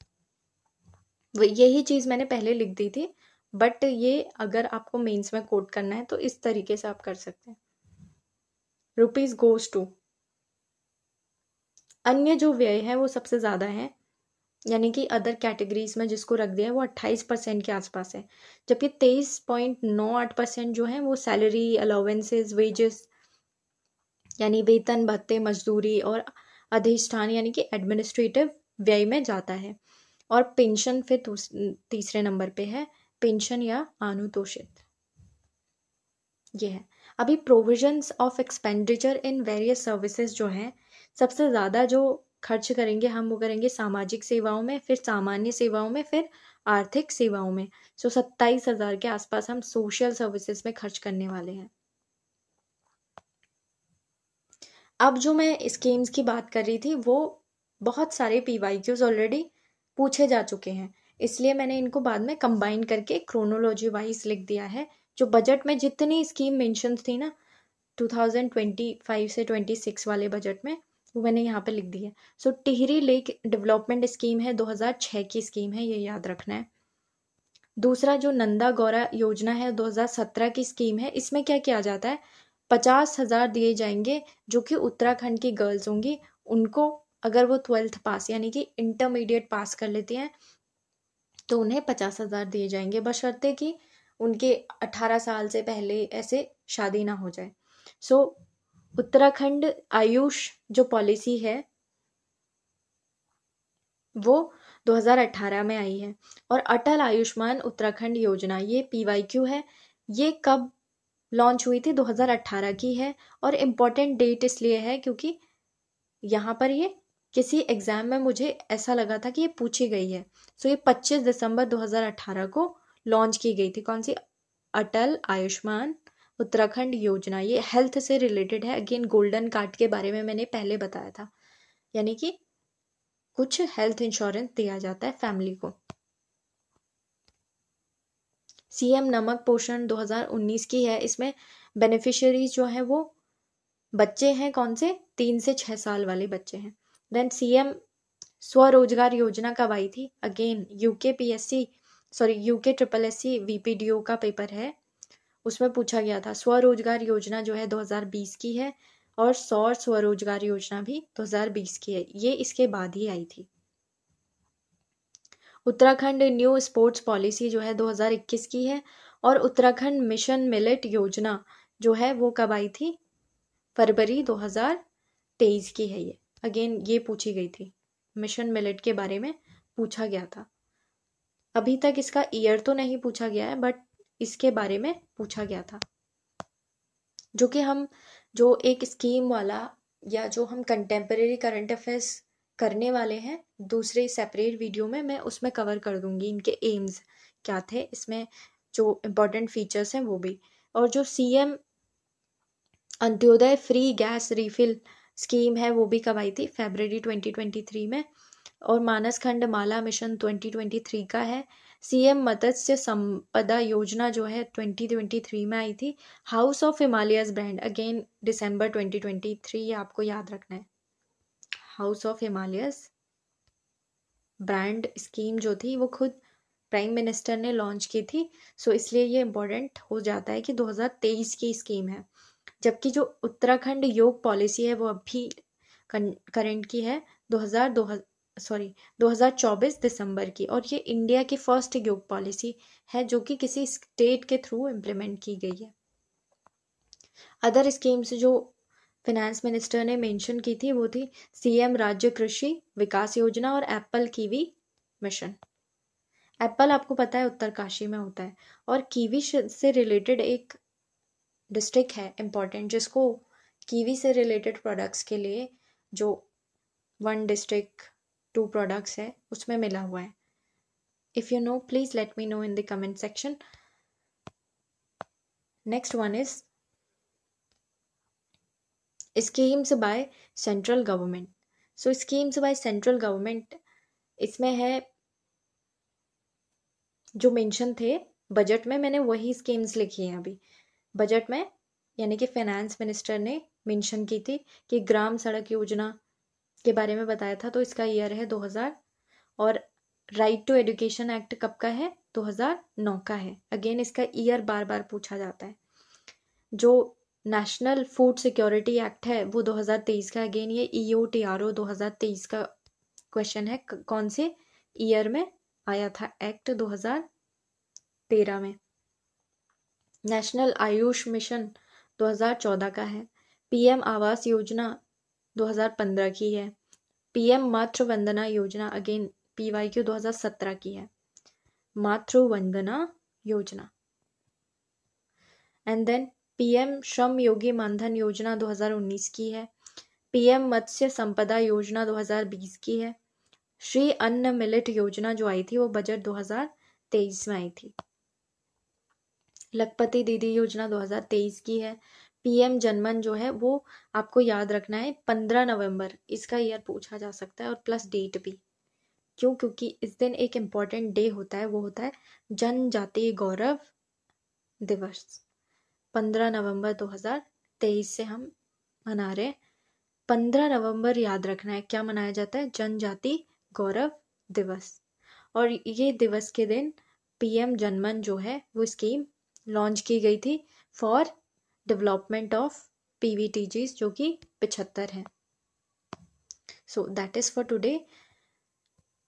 Speaker 1: यही चीज़ मैंने पहले लिख दी थी, बट ये अगर आपको मेंस में कोट करना है तो इस तरीके से आप कर सकते हैं। रुपीज गोज टू, अन्य जो व्यय है वो सबसे ज़्यादा है, यानी कि अदर कैटेगरीज में जिसको रख दिया है वो 28% के आसपास है, जबकि 23.98% जो है वो सैलरी, अलाउंसेस, वेजेस यानी वेतन भत्ते, मजदूरी और अधिष्ठान यानी कि एडमिनिस्ट्रेटिव व्यय में जाता है। और पेंशन फिर तीसरे नंबर पे है, पेंशन या अनुतोषित, ये है। अभी provisions of expenditure in various services जो है, सबसे ज़्यादा जो खर्च करेंगे हम वो करेंगे सामाजिक सेवाओं में, फिर सामान्य सेवाओं में, फिर आर्थिक सेवाओं में। सो 27,000 के आसपास हम सोशल सर्विसेज में खर्च करने वाले हैं। अब जो मैं स्कीम्स की बात कर रही थी वो बहुत सारे PYQs ऑलरेडी पूछे जा चुके हैं, इसलिए मैंने इनको बाद में कंबाइन करके क्रोनोलॉजी वाइज लिख दिया है। जो बजट में जितनी स्कीम मेंशन थी ना 2025 से 26 वाले बजट में, वो मैंने यहाँ पे लिख दी है। सो टिहरी लेक डेवलपमेंट स्कीम है, 2006 की स्कीम है, ये याद रखना है। दूसरा जो नंदा गौरा योजना है 2017 की स्कीम है, इसमें क्या किया जाता है, 50,000 दिए जाएंगे जो कि उत्तराखंड की गर्ल्स होंगी, उनको अगर वो 12th पास यानी कि इंटरमीडिएट पास कर लेती हैं तो उन्हें 50,000 दिए जाएंगे, बशर्ते कि उनके 18 साल से पहले ऐसे शादी ना हो जाए। सो उत्तराखंड आयुष जो पॉलिसी है वो 2018 में आई है। और अटल आयुष्मान उत्तराखंड योजना, ये PYQ है, ये कब लॉन्च हुई थी, 2018 की है। और इम्पोर्टेंट डेट इसलिए है क्योंकि यहाँ पर ये किसी एग्जाम में मुझे ऐसा लगा था कि ये पूछी गई है। सो ये 25 दिसंबर 2018 को लॉन्च की गई थी। कौन सी, अटल आयुष्मान उत्तराखंड योजना, ये हेल्थ से रिलेटेड है। अगेन गोल्डन कार्ड के बारे में मैंने पहले बताया था, यानी कि कुछ हेल्थ इंश्योरेंस दिया जाता है फैमिली को। CM नमक पोषण 2019 की है, इसमें बेनिफिशियरीज जो है वो बच्चे हैं, कौन से, 3 से 6 साल वाले बच्चे हैं। देन CM स्वरोजगार योजना कब आई थी, अगेन यूके SSC VPDO का पेपर है, उसमें पूछा गया था। स्वरोजगार योजना जो है 2020 की है, और सौर स्वरोजगार योजना भी 2020 की है, ये इसके बाद ही आई थी। उत्तराखंड न्यू स्पोर्ट्स पॉलिसी जो है 2021 की है। और उत्तराखंड मिशन मिलेट योजना जो है वो कब आई थी, फरवरी 2023 की है। ये अगेन ये पूछी गई थी, मिशन मिलेट के बारे में पूछा गया था। अभी तक इसका ईयर तो नहीं पूछा गया है, बट इसके बारे में पूछा गया था, जो कि हम जो एक स्कीम वाला या जो हम कंटेम्परेरी करंट अफेयर्स करने वाले हैं दूसरे सेपरेट वीडियो में, मैं उसमें कवर कर दूंगी इनके एम्स क्या थे, इसमें जो इम्पोर्टेंट फीचर्स हैं वो भी। और जो CM Antyodaya free gas refill scheme है वो भी कब आई थी, फरवरी 2023 में। और मानस खंड माला मिशन 2023 का है। सीएम मत्स्य संपदा योजना जो है 2023 में आई थी। House of Himalayas brand again December 2023, ये आपको याद रखना है। House of Himalayas brand scheme जो थी वो खुद प्राइम मिनिस्टर ने लॉन्च की थी, सो इसलिए ये इम्पोर्टेंट हो जाता है कि 2023 की स्कीम है। जबकि जो उत्तराखंड योग पॉलिसी है वो अभी करंट की है 2024 दिसंबर की, और ये इंडिया की फर्स्ट योग पॉलिसी है जो कि किसी स्टेट के थ्रू इम्प्लीमेंट की गई है। अदर स्कीम्स जो फिनेंस मिनिस्टर ने मेंशन की थी वो थी सीएम राज्य कृषि विकास योजना और एप्पल कीवी मिशन। एप्पल आपको पता है उत्तरकाशी में होता है, और कीवी से रिलेटेड एक डिस्ट्रिक्ट है इम्पॉर्टेंट, जिसको कीवी से रिलेटेड प्रोडक्ट्स के लिए जो 1 डिस्ट्रिक्ट 2 प्रोडक्ट्स है उसमें मिला हुआ है। If you know please let me know in the comment section. Next one is schemes by central government. So schemes by central government इसमें है जो मेंशन थे बजट में, मैंने वही स्कीम्स लिखी हैं अभी बजट में, यानी कि फाइनेंस मिनिस्टर ने मेंशन की थी कि ग्राम सड़क योजना के बारे में बताया था, तो इसका ईयर है 2000। और राइट टू एजुकेशन एक्ट कब का है, 2009 का है। अगेन इसका ईयर बार बार पूछा जाता है। जो नेशनल फूड सिक्योरिटी एक्ट है वो 2023 का। अगेन ये EOTRO 2023 का क्वेश्चन है, कौन से ईयर में आया था एक्ट, 2013 में। नेशनल आयुष मिशन 2014 का है। पीएम आवास योजना 2015 की है। पीएम मातृ वंदना योजना अगेन PYQ 2017 की है, मातृ Vandana Yojana. And then PM Shram Yogi Maandhan योजना 2019 की है। पीएम मत्स्य संपदा योजना 2020 की है। श्री अन्न मिलेट योजना जो आई थी वो बजट 2023 में आई थी। लखपति दीदी योजना 2023 की है। पीएम जनमन जो है वो आपको याद रखना है 15 नवंबर, इसका ईयर पूछा जा सकता है और प्लस डेट भी। क्यों? क्योंकि इस दिन एक इम्पॉर्टेंट डे होता है, वो होता है जनजातीय गौरव दिवस। 15 नवंबर 2023 से हम मना रहे हैं। 15 नवंबर याद रखना है, क्या मनाया जाता है, जनजाति गौरव दिवस। और ये दिवस के दिन पीएम जनमन जो है वो स्कीम लॉन्च की गई थी फॉर डेवलपमेंट ऑफ PVTGs जो कि 75 हैं। So that is for today.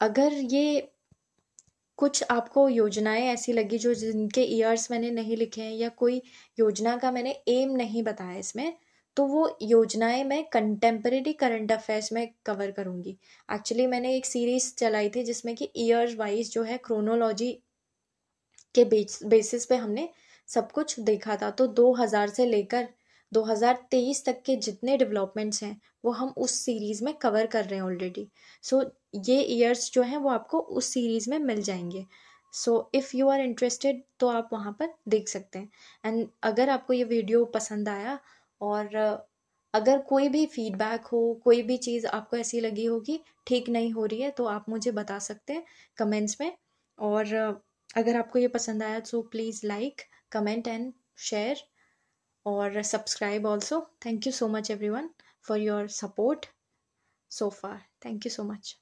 Speaker 1: अगर ये कुछ आपको योजनाएं ऐसी लगी जो जिनके ईयर्स मैंने नहीं लिखे हैं या कोई योजना का मैंने एम नहीं बताया इसमें, तो वो योजनाएं मैं कंटेम्परेरी करंट अफेयर्स में कवर करूंगी। एक्चुअली मैंने एक सीरीज चलाई थी जिसमें कि ईयर वाइज जो है क्रोनोलॉजी के बेसिस पे हमने सब कुछ देखा था। तो 2000 से लेकर 2023 तक के जितने डेवलपमेंट्स हैं वो हम उस सीरीज में कवर कर रहे हैं ऑलरेडी। सो ये ईयर्स जो हैं वो आपको उस सीरीज में मिल जाएंगे। So if you are interested तो आप वहाँ पर देख सकते हैं। एंड अगर आपको ये वीडियो पसंद आया और अगर कोई भी फीडबैक हो, कोई भी चीज़ आपको ऐसी लगी हो कि ठीक नहीं हो रही है, तो आप मुझे बता सकते हैं कमेंट्स में। और अगर आपको ये पसंद आया तो please like comment and share और subscribe also. Thank you so much everyone for your support so far. Thank you so much.